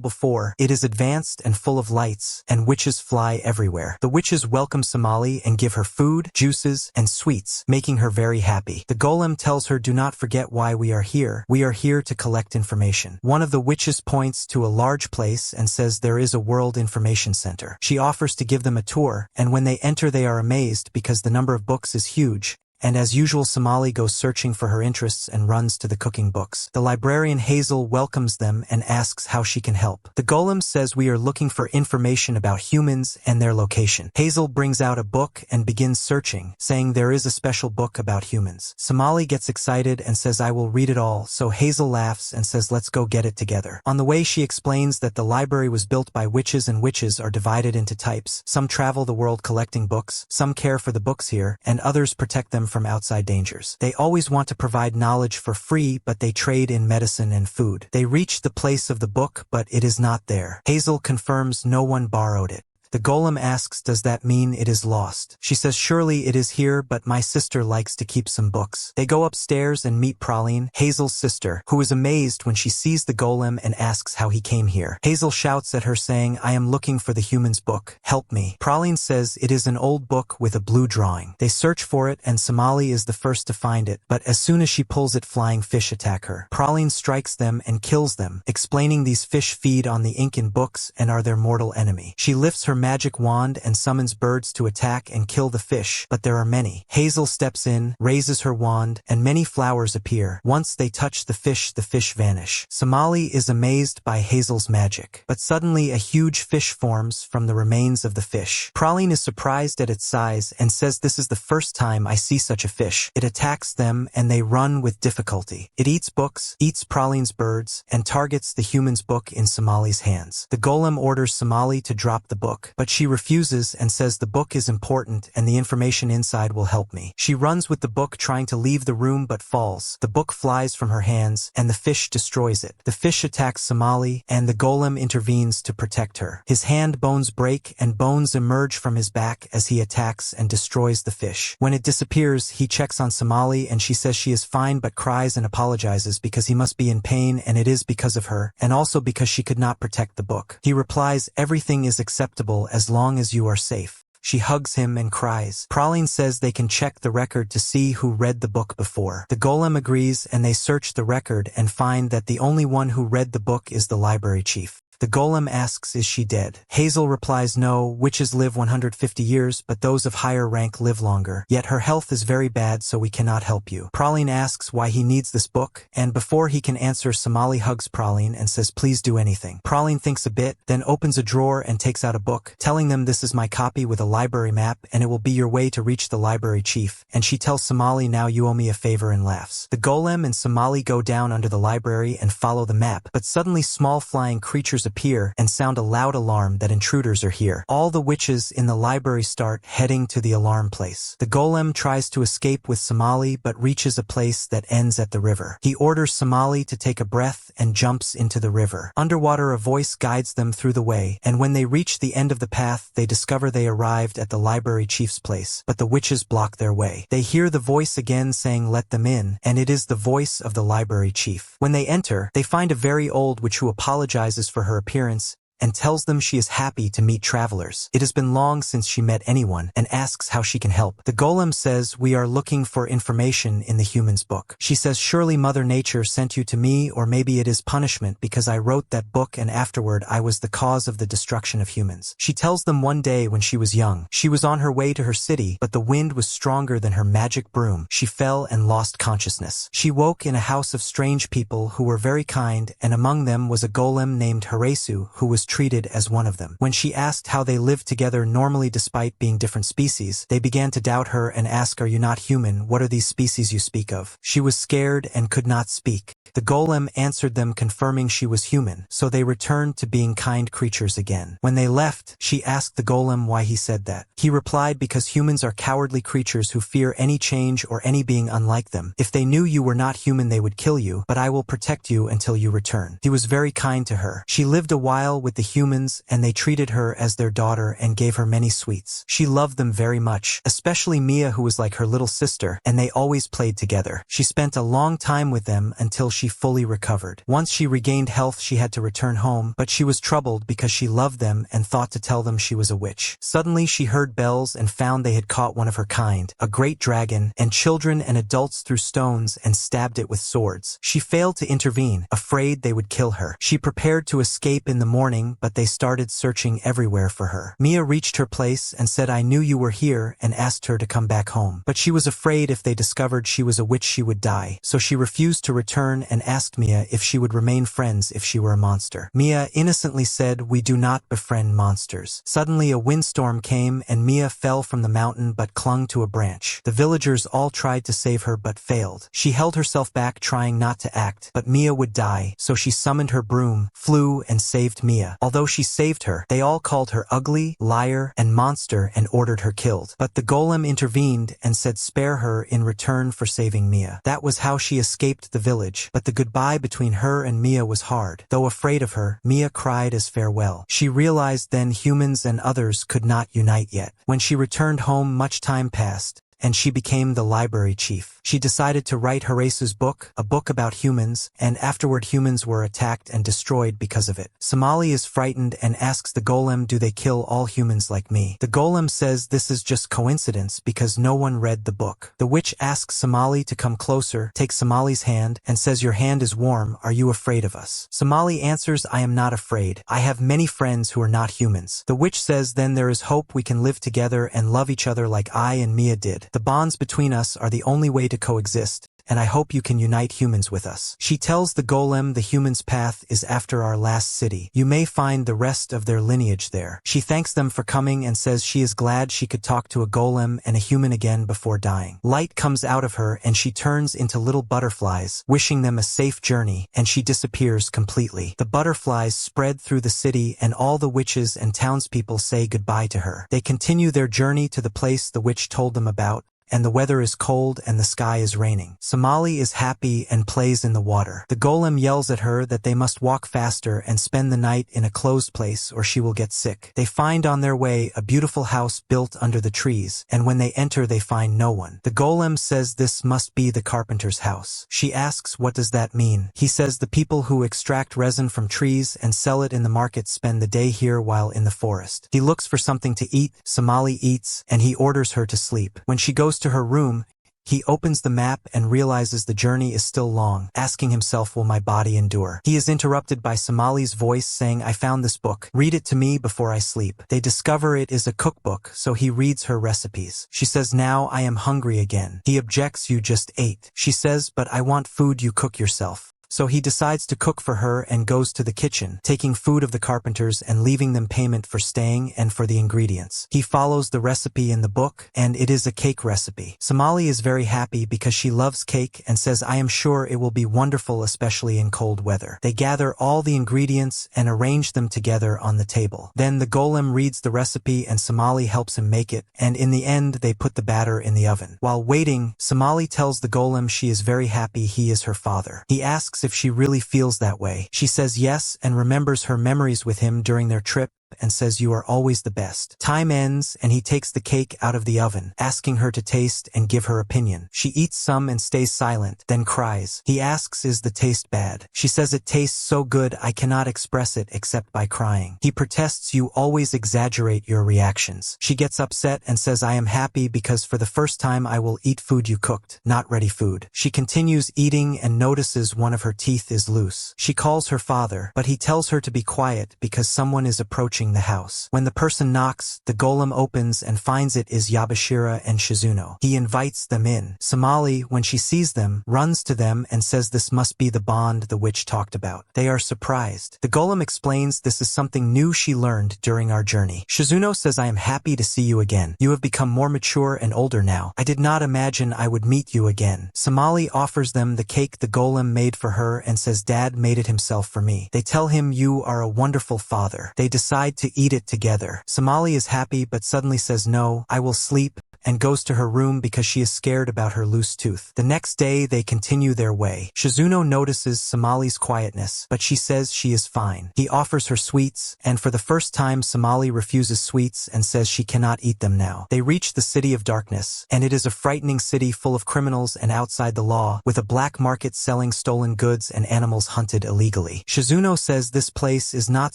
before. It is advanced and full of lights, and witches fly everywhere. The witches welcome Somali and give her food, juices, and sweets, making her very happy. The golem tells her do not forget why we are here. We are here to collect information. One of the witches points to a large place and says there is a World Information Center. She offers to give them a tour, and when they enter they are amazed because the number of books is huge. And as usual Somali goes searching for her interests and runs to the cooking books. The librarian Hazel welcomes them and asks how she can help. The golem says we are looking for information about humans and their location. Hazel brings out a book and begins searching, saying there is a special book about humans. Somali gets excited and says I will read it all, so Hazel laughs and says let's go get it together. On the way she explains that the library was built by witches and witches are divided into types. Some travel the world collecting books, some care for the books here, and others protect them from outside dangers. They always want to provide knowledge for free, but they trade in medicine and food. They reach the place of the book, but it is not there. Hazel confirms no one borrowed it. The golem asks, does that mean it is lost? She says, surely it is here, but my sister likes to keep some books. They go upstairs and meet Praline, Hazel's sister, who is amazed when she sees the golem and asks how he came here. Hazel shouts at her saying, I am looking for the human's book. Help me. Praline says it is an old book with a blue drawing. They search for it and Somali is the first to find it, but as soon as she pulls it, flying fish attack her. Praline strikes them and kills them, explaining these fish feed on the ink in books and are their mortal enemy. She lifts her magic wand and summons birds to attack and kill the fish, but there are many. Hazel steps in, raises her wand, and many flowers appear. Once they touch the fish vanish. Somali is amazed by Hazel's magic, but suddenly a huge fish forms from the remains of the fish. Praline is surprised at its size and says this is the first time I see such a fish. It attacks them and they run with difficulty. It eats books, eats Praline's birds, and targets the human's book in Somali's hands. The golem orders Somali to drop the book, but she refuses and says the book is important and the information inside will help me. She runs with the book trying to leave the room but falls. The book flies from her hands and the fish destroys it. The fish attacks Somali and the golem intervenes to protect her. His hand bones break and bones emerge from his back as he attacks and destroys the fish. When it disappears, he checks on Somali and she says she is fine but cries and apologizes because he must be in pain and it is because of her and also because she could not protect the book. He replies everything is acceptable as long as you are safe. She hugs him and cries. Praline says they can check the record to see who read the book before. The golem agrees and they search the record and find that the only one who read the book is the library chief. The golem asks, is she dead? Hazel replies, no, witches live 150 years, but those of higher rank live longer. Yet her health is very bad, so we cannot help you. Praline asks why he needs this book, and before he can answer, Somali hugs Praline and says, please do anything. Praline thinks a bit, then opens a drawer and takes out a book, telling them this is my copy with a library map, and it will be your way to reach the library chief. And she tells Somali, now you owe me a favor, and laughs. The golem and Somali go down under the library and follow the map, but suddenly small flying creatures appear and sound a loud alarm that intruders are here. All the witches in the library start heading to the alarm place. The golem tries to escape with Somali but reaches a place that ends at the river. He orders Somali to take a breath and jumps into the river. Underwater, a voice guides them through the way, and when they reach the end of the path, they discover they arrived at the library chief's place, but the witches block their way. They hear the voice again saying let them in, and it is the voice of the library chief. When they enter, they find a very old witch who apologizes for her appearance and tells them she is happy to meet travelers. It has been long since she met anyone, and asks how she can help. The golem says, we are looking for information in the human's book. She says, surely Mother Nature sent you to me, or maybe it is punishment because I wrote that book and afterward I was the cause of the destruction of humans. She tells them one day when she was young, she was on her way to her city, but the wind was stronger than her magic broom. She fell and lost consciousness. She woke in a house of strange people who were very kind, and among them was a golem named Haresu, who was treated as one of them. When she asked how they lived together normally despite being different species, they began to doubt her and ask, are you not human? What are these species you speak of? She was scared and could not speak. The golem answered them confirming she was human, so they returned to being kind creatures again. When they left, she asked the golem why he said that. He replied, because humans are cowardly creatures who fear any change or any being unlike them. If they knew you were not human they would kill you, but I will protect you until you return. He was very kind to her. She lived a while with the humans and they treated her as their daughter and gave her many sweets. She loved them very much, especially Mia, who was like her little sister, and they always played together. She spent a long time with them until she fully recovered. Once she regained health she had to return home, but she was troubled because she loved them and thought to tell them she was a witch. Suddenly she heard bells and found they had caught one of her kind, a great dragon, and children and adults threw stones and stabbed it with swords. She failed to intervene, afraid they would kill her. She prepared to escape in the morning, but they started searching everywhere for her. Mia reached her place and said, I knew you were here, and asked her to come back home. But she was afraid if they discovered she was a witch she would die, so she refused to return and asked Mia if she would remain friends if she were a monster. Mia innocently said, we do not befriend monsters. Suddenly a windstorm came and Mia fell from the mountain but clung to a branch. The villagers all tried to save her but failed. She held herself back trying not to act, but Mia would die, so she summoned her broom, flew, and saved Mia. Although she saved her, they all called her ugly, liar, and monster and ordered her killed. But the golem intervened and said spare her in return for saving Mia. That was how she escaped the village, but the goodbye between her and Mia was hard. Though afraid of her, Mia cried as farewell. She realized then humans and others could not unite yet. When she returned home, much time passed, and she became the library chief. She decided to write Haresu's book, a book about humans, and afterward humans were attacked and destroyed because of it. Somali is frightened and asks the golem, do they kill all humans like me? The golem says this is just coincidence because no one read the book. The witch asks Somali to come closer, takes Somali's hand, and says, your hand is warm, are you afraid of us? Somali answers, I am not afraid. I have many friends who are not humans. The witch says, then there is hope, we can live together and love each other like I and Mia did. The bonds between us are the only way to coexist, and I hope you can unite humans with us. She tells the golem the human's path is after our last city. You may find the rest of their lineage there. She thanks them for coming and says she is glad she could talk to a golem and a human again before dying. Light comes out of her and she turns into little butterflies, wishing them a safe journey, and she disappears completely. The butterflies spread through the city and all the witches and townspeople say goodbye to her. They continue their journey to the place the witch told them about, and the weather is cold and the sky is raining. Somali is happy and plays in the water. The golem yells at her that they must walk faster and spend the night in a closed place or she will get sick. They find on their way a beautiful house built under the trees, and when they enter they find no one. The golem says this must be the carpenter's house. She asks what does that mean. He says the people who extract resin from trees and sell it in the market spend the day here while in the forest. He looks for something to eat, Somali eats, and he orders her to sleep. When she goes to her room, he opens the map and realizes the journey is still long, asking himself, will my body endure? He is interrupted by Somali's voice saying, I found this book. Read it to me before I sleep. They discover it is a cookbook, so he reads her recipes. She says, now I am hungry again. He objects, you just ate. She says, but I want food you cook yourself. So he decides to cook for her and goes to the kitchen, taking food of the carpenters and leaving them payment for staying and for the ingredients. He follows the recipe in the book, and it is a cake recipe. Somali is very happy because she loves cake and says, I am sure it will be wonderful, especially in cold weather. They gather all the ingredients and arrange them together on the table. Then the golem reads the recipe and Somali helps him make it, and in the end they put the batter in the oven. While waiting, Somali tells the golem she is very happy he is her father. He asks if she really feels that way. She says yes and remembers her memories with him during their trip and says, you are always the best. Time ends and he takes the cake out of the oven, asking her to taste and give her opinion. She eats some and stays silent, then cries. He asks, is the taste bad? She says, it tastes so good I cannot express it except by crying. He protests, you always exaggerate your reactions. She gets upset and says, I am happy because for the first time I will eat food you cooked, not ready food. She continues eating and notices one of her teeth is loose. She calls her father, but he tells her to be quiet because someone is approaching the house. When the person knocks, the golem opens and finds it is Yabashira and Shizuno. He invites them in. Somali, when she sees them, runs to them and says this must be the bond the witch talked about. They are surprised. The golem explains this is something new she learned during our journey. Shizuno says, I am happy to see you again. You have become more mature and older now. I did not imagine I would meet you again. Somali offers them the cake the golem made for her and says, Dad made it himself for me. They tell him, you are a wonderful father. They decide to eat it together. Somali is happy but suddenly says no, I will sleep, and goes to her room because she is scared about her loose tooth. The next day they continue their way. Shizuno notices Somali's quietness, but she says she is fine. He offers her sweets, and for the first time Somali refuses sweets and says she cannot eat them now. They reach the city of darkness, and it is a frightening city full of criminals and outside the law, with a black market selling stolen goods and animals hunted illegally. Shizuno says this place is not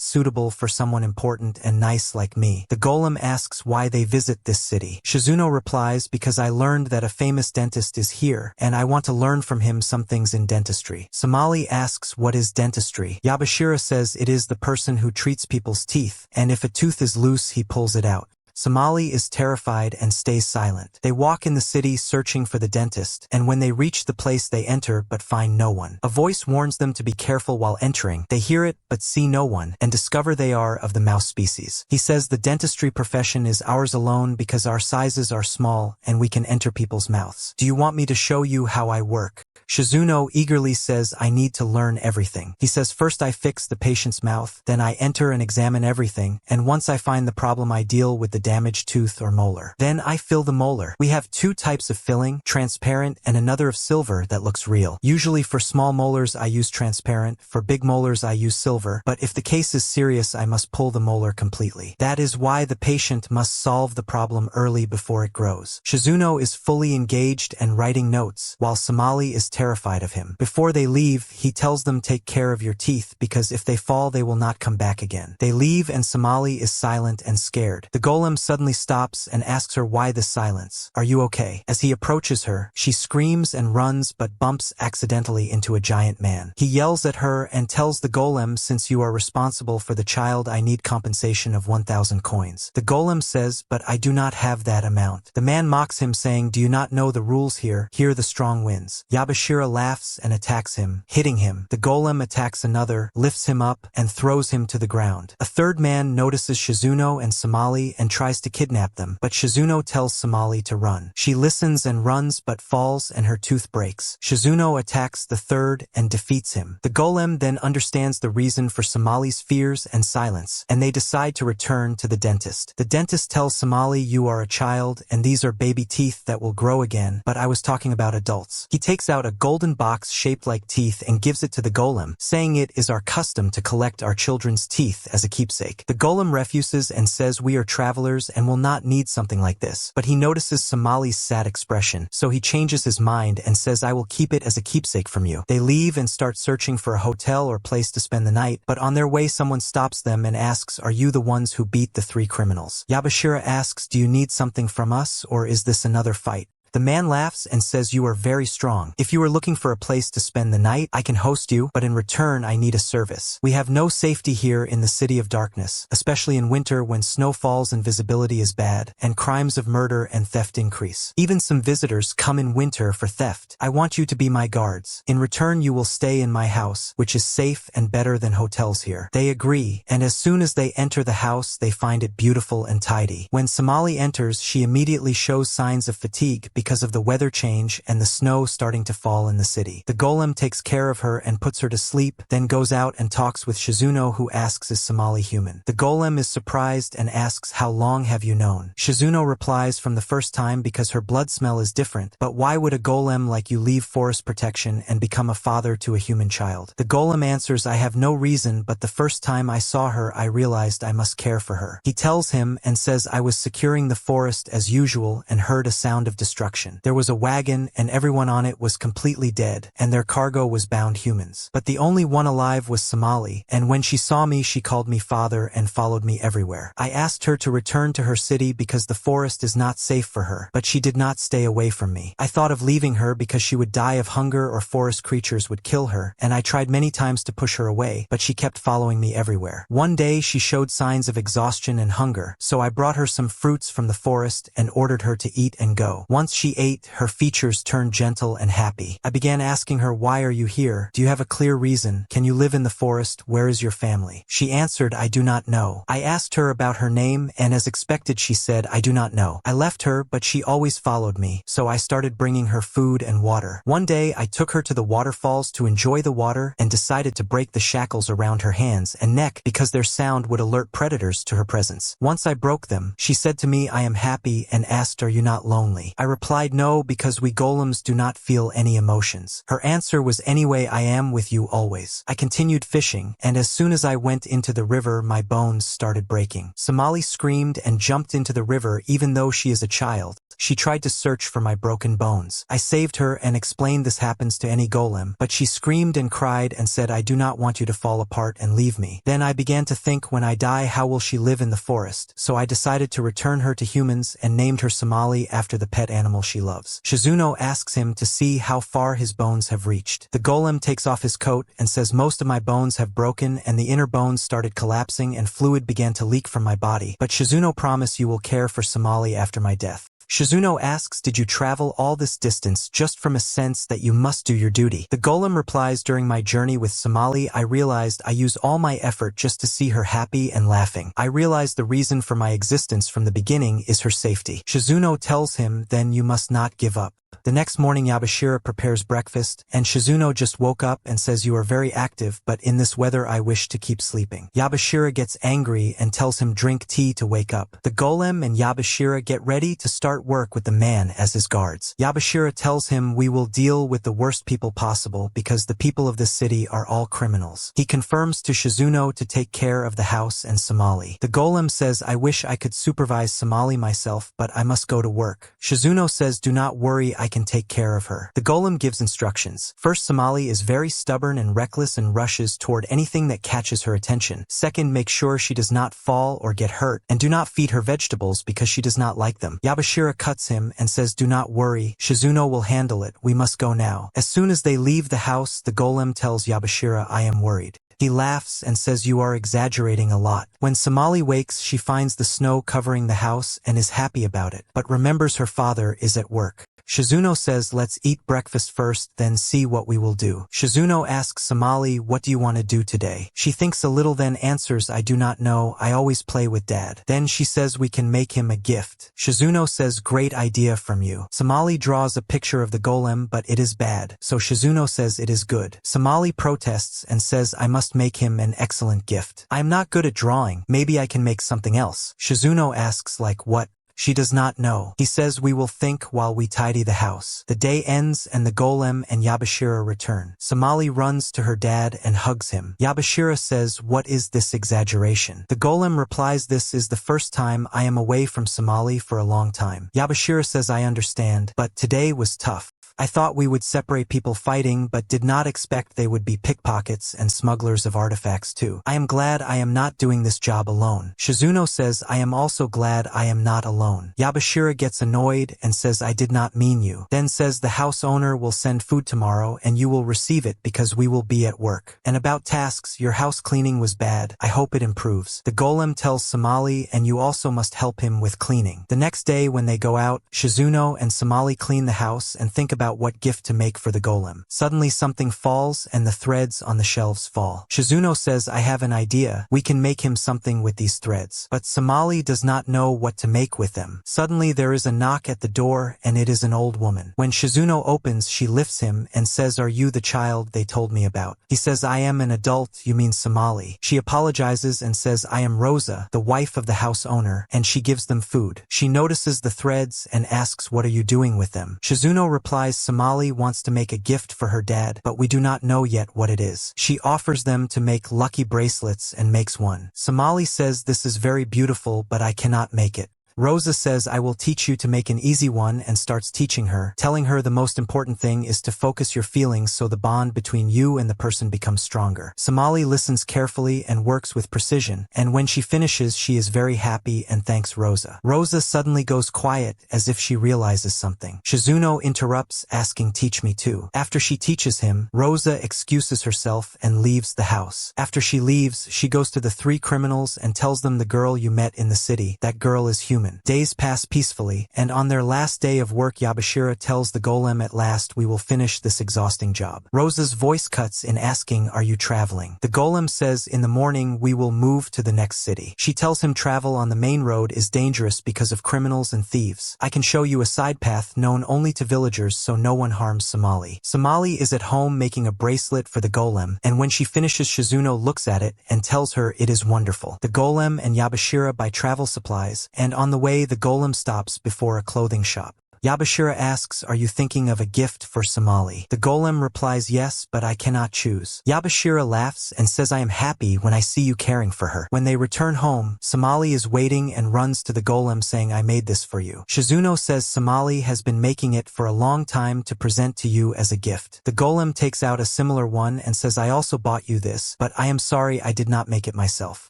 suitable for someone important and nice like me. The golem asks why they visit this city. Shizuno replies, because I learned that a famous dentist is here, and I want to learn from him some things in dentistry. Somali asks what is dentistry. Yabashira says it is the person who treats people's teeth, and if a tooth is loose he pulls it out. Somali is terrified and stays silent. They walk in the city searching for the dentist, and when they reach the place they enter but find no one. A voice warns them to be careful while entering. They hear it but see no one, and discover they are of the mouse species. He says the dentistry profession is ours alone because our sizes are small and we can enter people's mouths. Do you want me to show you how I work? Shizuno eagerly says, I need to learn everything. He says, first I fix the patient's mouth, then I enter and examine everything, and once I find the problem I deal with the damaged tooth or molar. Then I fill the molar. We have two types of filling, transparent and another of silver that looks real. Usually for small molars I use transparent, for big molars I use silver, but if the case is serious I must pull the molar completely. That is why the patient must solve the problem early before it grows. Shizuno is fully engaged and writing notes, while Somali is terrified of him. Before they leave, he tells them take care of your teeth because if they fall they will not come back again. They leave and Somali is silent and scared. The golem suddenly stops and asks her why the silence. Are you okay? As he approaches her, she screams and runs but bumps accidentally into a giant man. He yells at her and tells the golem, since you are responsible for the child I need compensation of 1,000 coins. The golem says, but I do not have that amount. The man mocks him saying, do you not know the rules here? Here the strong wins. Yabashira laughs and attacks him, hitting him. The golem attacks another, lifts him up, and throws him to the ground. A third man notices Shizuno and Somali and tries tries to kidnap them, but Shizuno tells Somali to run. She listens and runs but falls and her tooth breaks. Shizuno attacks the third and defeats him. The golem then understands the reason for Somali's fears and silence, and they decide to return to the dentist. The dentist tells Somali, "You are a child, and these are baby teeth that will grow again, but I was talking about adults." He takes out a golden box shaped like teeth and gives it to the golem, saying it is our custom to collect our children's teeth as a keepsake. The golem refuses and says we are travelers and will not need something like this, but he notices Somali's sad expression, so he changes his mind and says, "I will keep it as a keepsake from you." They leave and start searching for a hotel or place to spend the night, but on their way someone stops them and asks, "Are you the ones who beat the 3 criminals?" Yabashira asks, "Do you need something from us, or is this another fight?" The man laughs and says, "You are very strong. If you are looking for a place to spend the night, I can host you, but in return I need a service. We have no safety here in the City of Darkness, especially in winter when snow falls and visibility is bad, and crimes of murder and theft increase. Even some visitors come in winter for theft. I want you to be my guards. In return you will stay in my house, which is safe and better than hotels here." They agree, and as soon as they enter the house they find it beautiful and tidy. When Somali enters, she immediately shows signs of fatigue because of the weather change and the snow starting to fall in the city. The golem takes care of her and puts her to sleep, then goes out and talks with Shizuno, who asks, "Is Somali human?" The golem is surprised and asks, "How long have you known?" Shizuno replies, "From the first time, because her blood smell is different. But why would a golem like you leave forest protection and become a father to a human child?" The golem answers, "I have no reason, but the first time I saw her I realized I must care for her." He tells him and says, "I was securing the forest as usual and heard a sound of destruction. There was a wagon and everyone on it was completely dead, and their cargo was bound humans. But the only one alive was Somali, and when she saw me she called me father and followed me everywhere. I asked her to return to her city because the forest is not safe for her, but she did not stay away from me. I thought of leaving her because she would die of hunger or forest creatures would kill her, and I tried many times to push her away, but she kept following me everywhere. One day she showed signs of exhaustion and hunger, so I brought her some fruits from the forest and ordered her to eat and go. Once she ate, her features turned gentle and happy. I began asking her, 'Why are you here? Do you have a clear reason? Can you live in the forest? Where is your family?' She answered, 'I do not know.' I asked her about her name, and as expected she said, 'I do not know.' I left her, but she always followed me, so I started bringing her food and water. One day I took her to the waterfalls to enjoy the water and decided to break the shackles around her hands and neck because their sound would alert predators to her presence. Once I broke them, she said to me, 'I am happy,' and asked, 'Are you not lonely?' I replied, 'No, because we golems do not feel any emotions.' Her answer was, 'Anyway, I am with you always.' I continued fishing, and as soon as I went into the river my bones started breaking. Somali screamed and jumped into the river even though she is a child. She tried to search for my broken bones. I saved her and explained this happens to any golem, but she screamed and cried and said, 'I do not want you to fall apart and leave me.' Then I began to think, when I die, how will she live in the forest? So I decided to return her to humans and named her Somali after the pet animal she loves. Shizuno asks him to see how far his bones have reached. The golem takes off his coat and says, "Most of my bones have broken and the inner bones started collapsing and fluid began to leak from my body. But Shizuno, promise you will care for Somali after my death." Shizuno asks, "Did you travel all this distance just from a sense that you must do your duty?" The golem replies, "During my journey with Somali, I realized I use all my effort just to see her happy and laughing. I realized the reason for my existence from the beginning is her safety." Shizuno tells him, "Then you must not give up." The next morning Yabashira prepares breakfast, and Shizuno just woke up and says, "You are very active, but in this weather I wish to keep sleeping." Yabashira gets angry and tells him drink tea to wake up. The golem and Yabashira get ready to start work with the man as his guards. Yabashira tells him, "We will deal with the worst people possible because the people of this city are all criminals." He confirms to Shizuno to take care of the house and Somali. The golem says, "I wish I could supervise Somali myself, but I must go to work." Shizuno says, "Do not worry, I can take care of her." The golem gives instructions. First, Somali is very stubborn and reckless and rushes toward anything that catches her attention. Second, make sure she does not fall or get hurt, and do not feed her vegetables because she does not like them. Yabashira cuts him and says, "Do not worry, Shizuno will handle it. We must go now." As soon as they leave the house, the golem tells Yabashira, "I am worried." He laughs and says, "You are exaggerating a lot." When Somali wakes, she finds the snow covering the house and is happy about it, but remembers her father is at work. Shizuno says let's eat breakfast first, then see what we will do. Shizuno asks Somali, what do you want to do today? She thinks a little, then answers, I do not know, I always play with dad. Then she says we can make him a gift. Shizuno says great idea from you. Somali draws a picture of the golem, but it is bad, so Shizuno says it is good. Somali protests and says I must make him an excellent gift. I am not good at drawing, maybe I can make something else. Shizuno asks like what? She does not know. He says we will think while we tidy the house. The day ends and the golem and Yabashira return. Somali runs to her dad and hugs him. Yabashira says, what is this exaggeration? The golem replies, this is the first time I am away from Somali for a long time. Yabashira says, I understand, but today was tough. I thought we would separate people fighting, but did not expect they would be pickpockets and smugglers of artifacts too. I am glad I am not doing this job alone. Shizuno says, I am also glad I am not alone. Yabashira gets annoyed and says, I did not mean you. Then says the house owner will send food tomorrow and you will receive it because we will be at work. And about tasks, your house cleaning was bad. I hope it improves. The golem tells Somali, and you also must help him with cleaning. The next day when they go out, Shizuno and Somali clean the house and think about what gift to make for the golem. Suddenly something falls and the threads on the shelves fall. Shizuno says, I have an idea. We can make him something with these threads. But Somali does not know what to make with them. Suddenly there is a knock at the door and it is an old woman. When Shizuno opens, she lifts him and says, are you the child they told me about? He says, I am an adult, you mean Somali. She apologizes and says, I am Rosa, the wife of the house owner, and she gives them food. She notices the threads and asks, what are you doing with them? Shizuno replies, Somali wants to make a gift for her dad, but we do not know yet what it is. She offers them to make lucky bracelets and makes one. Somali says this is very beautiful, but I cannot make it. Rosa says, I will teach you to make an easy one, and starts teaching her, telling her the most important thing is to focus your feelings so the bond between you and the person becomes stronger. Somali listens carefully and works with precision, and when she finishes she is very happy and thanks Rosa. Rosa suddenly goes quiet as if she realizes something. Shizuno interrupts, asking teach me too. After she teaches him, Rosa excuses herself and leaves the house. After she leaves, she goes to the three criminals and tells them the girl you met in the city, that girl is human. Days pass peacefully, and on their last day of work Yabashira tells the golem, at last we will finish this exhausting job. Rosa's voice cuts in asking, are you traveling? The golem says, in the morning we will move to the next city. She tells him travel on the main road is dangerous because of criminals and thieves. I can show you a side path known only to villagers so no one harms Somali. Somali is at home making a bracelet for the golem, and when she finishes Shizuno looks at it and tells her it is wonderful. The golem and Yabashira buy travel supplies, and on the way the golem stops before a clothing shop. Yabashira asks, are you thinking of a gift for Somali? The golem replies, yes, but I cannot choose. Yabashira laughs and says, I am happy when I see you caring for her. When they return home, Somali is waiting and runs to the golem saying, I made this for you. Shizuno says Somali has been making it for a long time to present to you as a gift. The golem takes out a similar one and says, I also bought you this, but I am sorry I did not make it myself.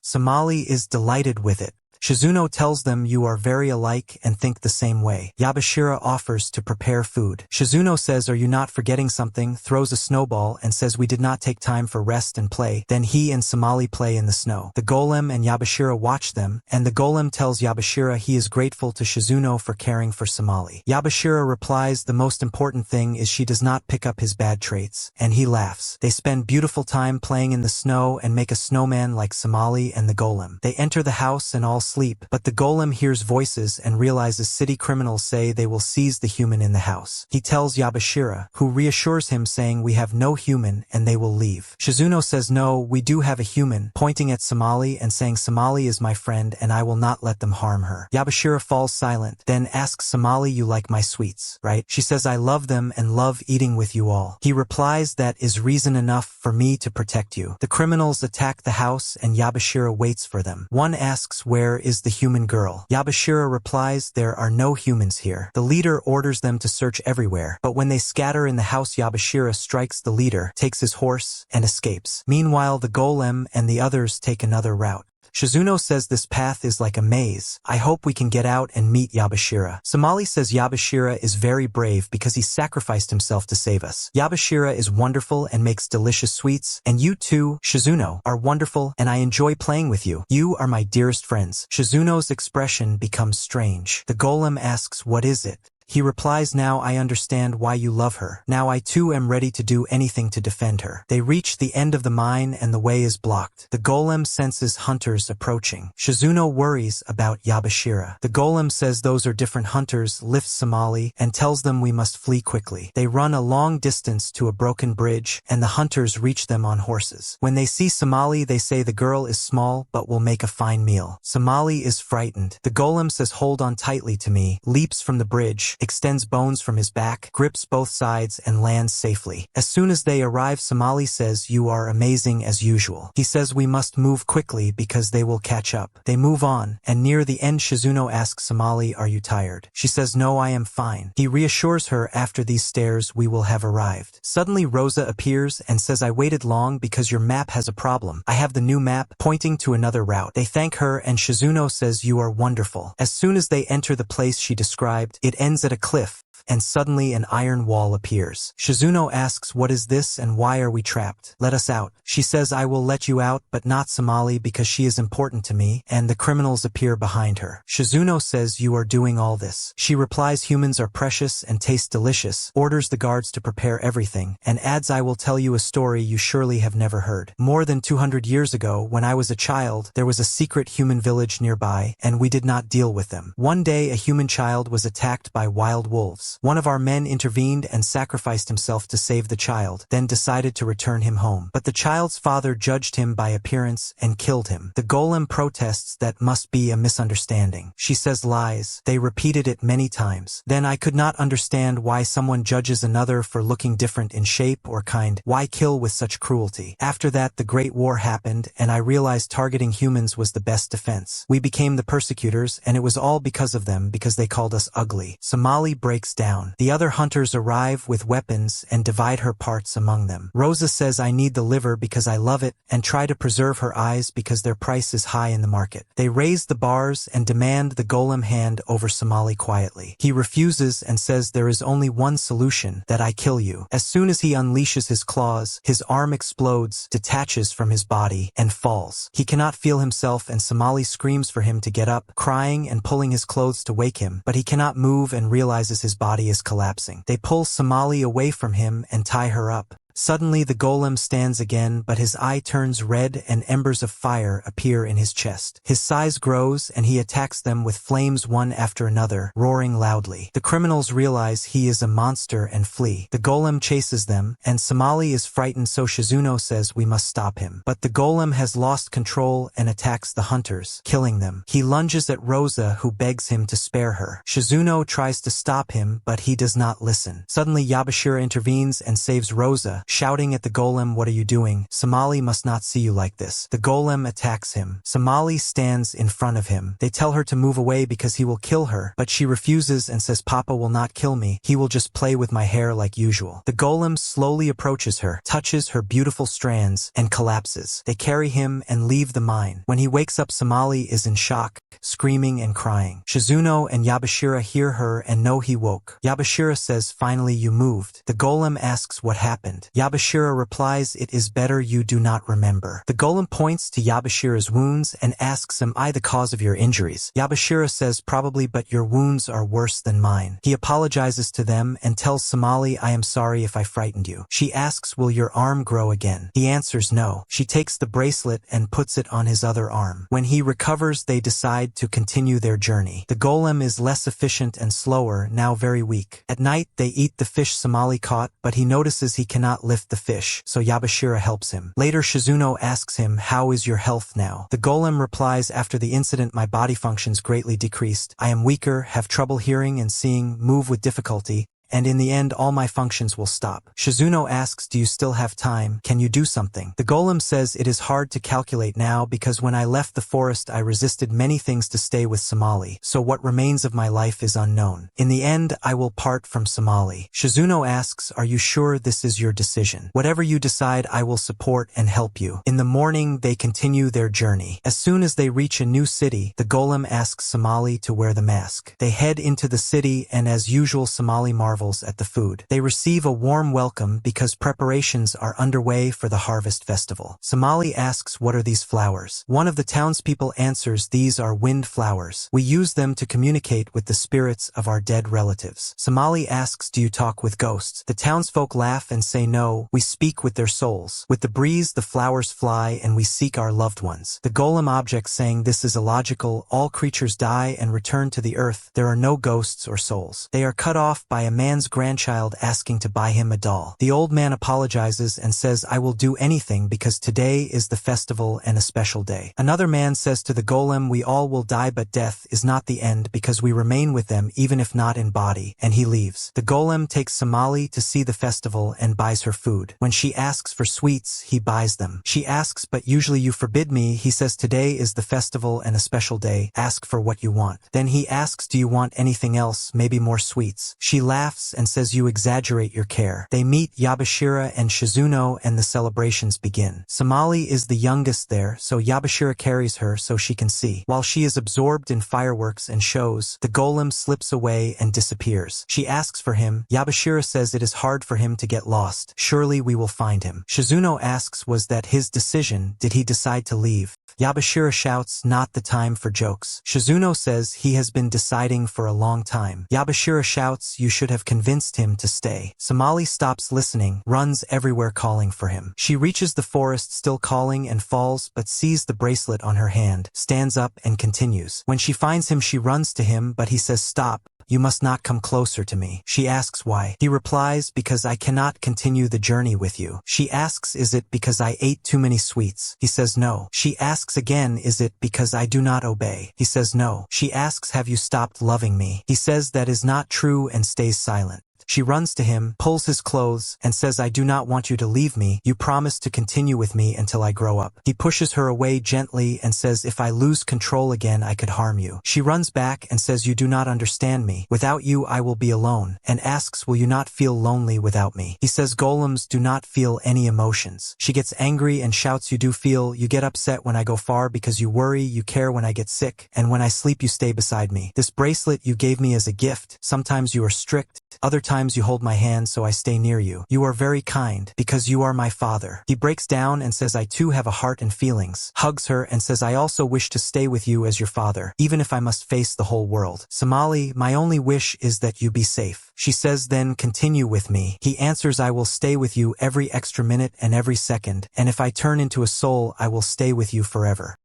Somali is delighted with it. Shizuno tells them you are very alike and think the same way. Yabashira offers to prepare food. Shizuno says, are you not forgetting something, throws a snowball and says we did not take time for rest and play. Then he and Somali play in the snow. The golem and Yabashira watch them, and the golem tells Yabashira he is grateful to Shizuno for caring for Somali. Yabashira replies the most important thing is she does not pick up his bad traits, and he laughs. They spend beautiful time playing in the snow and make a snowman like Somali and the golem. They enter the house and all sleep, but the golem hears voices and realizes city criminals say they will seize the human in the house. He tells Yabashira, who reassures him saying we have no human and they will leave. Shizuno says no, we do have a human, pointing at Somali and saying Somali is my friend and I will not let them harm her. Yabashira falls silent, then asks Somali, you like my sweets, right? She says I love them and love eating with you all. He replies that is reason enough for me to protect you. The criminals attack the house and Yabashira waits for them. One asks where is the human girl? Yabashira replies there are no humans here. The leader orders them to search everywhere, but when they scatter in the house Yabashira strikes the leader, takes his horse, and escapes. Meanwhile the golem and the others take another route. Shizuno says this path is like a maze. I hope we can get out and meet Yabashira. Somali says Yabashira is very brave because he sacrificed himself to save us. Yabashira is wonderful and makes delicious sweets, and you too, Shizuno, are wonderful and I enjoy playing with you. You are my dearest friends. Shizuno's expression becomes strange. The golem asks what is it? He replies, now I understand why you love her. Now I too am ready to do anything to defend her. They reach the end of the mine and the way is blocked. The golem senses hunters approaching. Shizuno worries about Yabashira. The golem says those are different hunters, lifts Somali, and tells them we must flee quickly. They run a long distance to a broken bridge, and the hunters reach them on horses. When they see Somali, they say the girl is small but will make a fine meal. Somali is frightened. The golem says hold on tightly to me, leaps from the bridge, extends bones from his back, grips both sides, and lands safely. As soon as they arrive, Somali says you are amazing as usual. He says we must move quickly because they will catch up. They move on, and near the end Shizuno asks Somali, are you tired? She says no, I am fine. He reassures her after these stairs we will have arrived. Suddenly Rosa appears and says I waited long because your map has a problem. I have the new map, pointing to another route. They thank her and Shizuno says you are wonderful. As soon as they enter the place she described, it ends at a cliff, and suddenly an iron wall appears. Shizuno asks what is this and why are we trapped? Let us out. She says I will let you out but not Somali because she is important to me, and the criminals appear behind her. Shizuno says you are doing all this. She replies humans are precious and taste delicious, orders the guards to prepare everything, and adds I will tell you a story you surely have never heard. More than 200 years ago, when I was a child, there was a secret human village nearby, and we did not deal with them. One day a human child was attacked by wild wolves. One of our men intervened and sacrificed himself to save the child, then decided to return him home. But the child's father judged him by appearance and killed him. The golem protests that must be a misunderstanding. She says lies. They repeated it many times. Then I could not understand why someone judges another for looking different in shape or kind. Why kill with such cruelty? After that the Great War happened, and I realized targeting humans was the best defense. We became the persecutors, and it was all because of them, because they called us ugly. Somali breaks down. The other hunters arrive with weapons and divide her parts among them. Rosa says I need the liver because I love it, and try to preserve her eyes because their price is high in the market. They raise the bars and demand the golem hand over Somali quietly. He refuses and says there is only one solution, that I kill you. As soon as he unleashes his claws, his arm explodes, detaches from his body, and falls. He cannot feel himself and Somali screams for him to get up, crying and pulling his clothes to wake him, but he cannot move and realizes his body is collapsing. They pull Somali away from him and tie her up. Suddenly the golem stands again, but his eye turns red and embers of fire appear in his chest. His size grows and he attacks them with flames one after another, roaring loudly. The criminals realize he is a monster and flee. The golem chases them, and Somali is frightened, so Shizuno says we must stop him. But the golem has lost control and attacks the hunters, killing them. He lunges at Rosa, who begs him to spare her. Shizuno tries to stop him, but he does not listen. Suddenly Yabashira intervenes and saves Rosa, shouting at the golem, what are you doing? Somali must not see you like this. The golem attacks him. Somali stands in front of him. They tell her to move away because he will kill her, but she refuses and says Papa will not kill me. He will just play with my hair like usual. The golem slowly approaches her, touches her beautiful strands, and collapses. They carry him and leave the mine. When he wakes up, Somali is in shock, screaming and crying. Shizuno and Yabashira hear her and know he woke. Yabashira says, finally you moved. The golem asks what happened. Yabashira replies, it is better you do not remember. The golem points to Yabashira's wounds and asks, am I the cause of your injuries? Yabashira says, probably, but your wounds are worse than mine. He apologizes to them and tells Somali, I am sorry if I frightened you. She asks, will your arm grow again? He answers no. She takes the bracelet and puts it on his other arm. When he recovers, they decide to continue their journey. The golem is less efficient and slower, now very weak. At night, they eat the fish Somali caught, but he notices he cannot lift the fish, so Yabashira helps him. Later Shizuno asks him, how is your health now? The golem replies, after the incident my body functions greatly decreased. I am weaker, have trouble hearing and seeing, move with difficulty, and in the end all my functions will stop. Shizuno asks, do you still have time? Can you do something? The golem says, it is hard to calculate now because when I left the forest I resisted many things to stay with Somali, so what remains of my life is unknown. In the end I will part from Somali. Shizuno asks, are you sure this is your decision? Whatever you decide I will support and help you. In the morning they continue their journey. As soon as they reach a new city, the golem asks Somali to wear the mask. They head into the city and as usual Somali marvels marvels at the food. They receive a warm welcome because preparations are underway for the harvest festival. Somali asks, what are these flowers? One of the townspeople answers, these are wind flowers. We use them to communicate with the spirits of our dead relatives. Somali asks, do you talk with ghosts? The townsfolk laugh and say, no, we speak with their souls. With the breeze the flowers fly and we seek our loved ones. The golem objects saying, this is illogical, all creatures die and return to the earth, there are no ghosts or souls. They are cut off by a man's grandchild asking to buy him a doll. The old man apologizes and says, I will do anything because today is the festival and a special day. Another man says to the golem, we all will die but death is not the end because we remain with them even if not in body, and he leaves. The golem takes Somali to see the festival and buys her food. When she asks for sweets, he buys them. She asks, but usually you forbid me. He says, today is the festival and a special day, ask for what you want. Then he asks, do you want anything else, maybe more sweets? She laughs and says, you exaggerate your care. They meet Yabashira and Shizuno and the celebrations begin. Somali is the youngest there, so Yabashira carries her so she can see. While she is absorbed in fireworks and shows, the golem slips away and disappears. She asks for him. Yabashira says it is hard for him to get lost. Surely we will find him. Shizuno asks, was that his decision? Did he decide to leave? Yabashira shouts, not the time for jokes. Shizuno says he has been deciding for a long time. Yabashira shouts, you should have convinced him to stay. Somali stops listening, runs everywhere calling for him. She reaches the forest still calling and falls but sees the bracelet on her hand, stands up and continues. When she finds him she runs to him but he says, stop. You must not come closer to me. She asks why. He replies, because I cannot continue the journey with you. She asks, is it because I ate too many sweets? He says no. She asks again, is it because I do not obey? He says no. She asks, have you stopped loving me? He says that is not true and stays silent. She runs to him, pulls his clothes, and says, I do not want you to leave me. You promised to continue with me until I grow up. He pushes her away gently and says, if I lose control again, I could harm you. She runs back and says, you do not understand me. Without you, I will be alone. And asks, will you not feel lonely without me? He says, golems do not feel any emotions. She gets angry and shouts, you do feel. You get upset when I go far because you worry. You care when I get sick. And when I sleep, you stay beside me. This bracelet you gave me as a gift. Sometimes you are strict. Other times you hold my hand so I stay near you. You are very kind, because you are my father. He breaks down and says, I too have a heart and feelings. Hugs her and says, I also wish to stay with you as your father, even if I must face the whole world. Somali, my only wish is that you be safe. She says, then continue with me. He answers, I will stay with you every extra minute and every second, and if I turn into a soul, I will stay with you forever.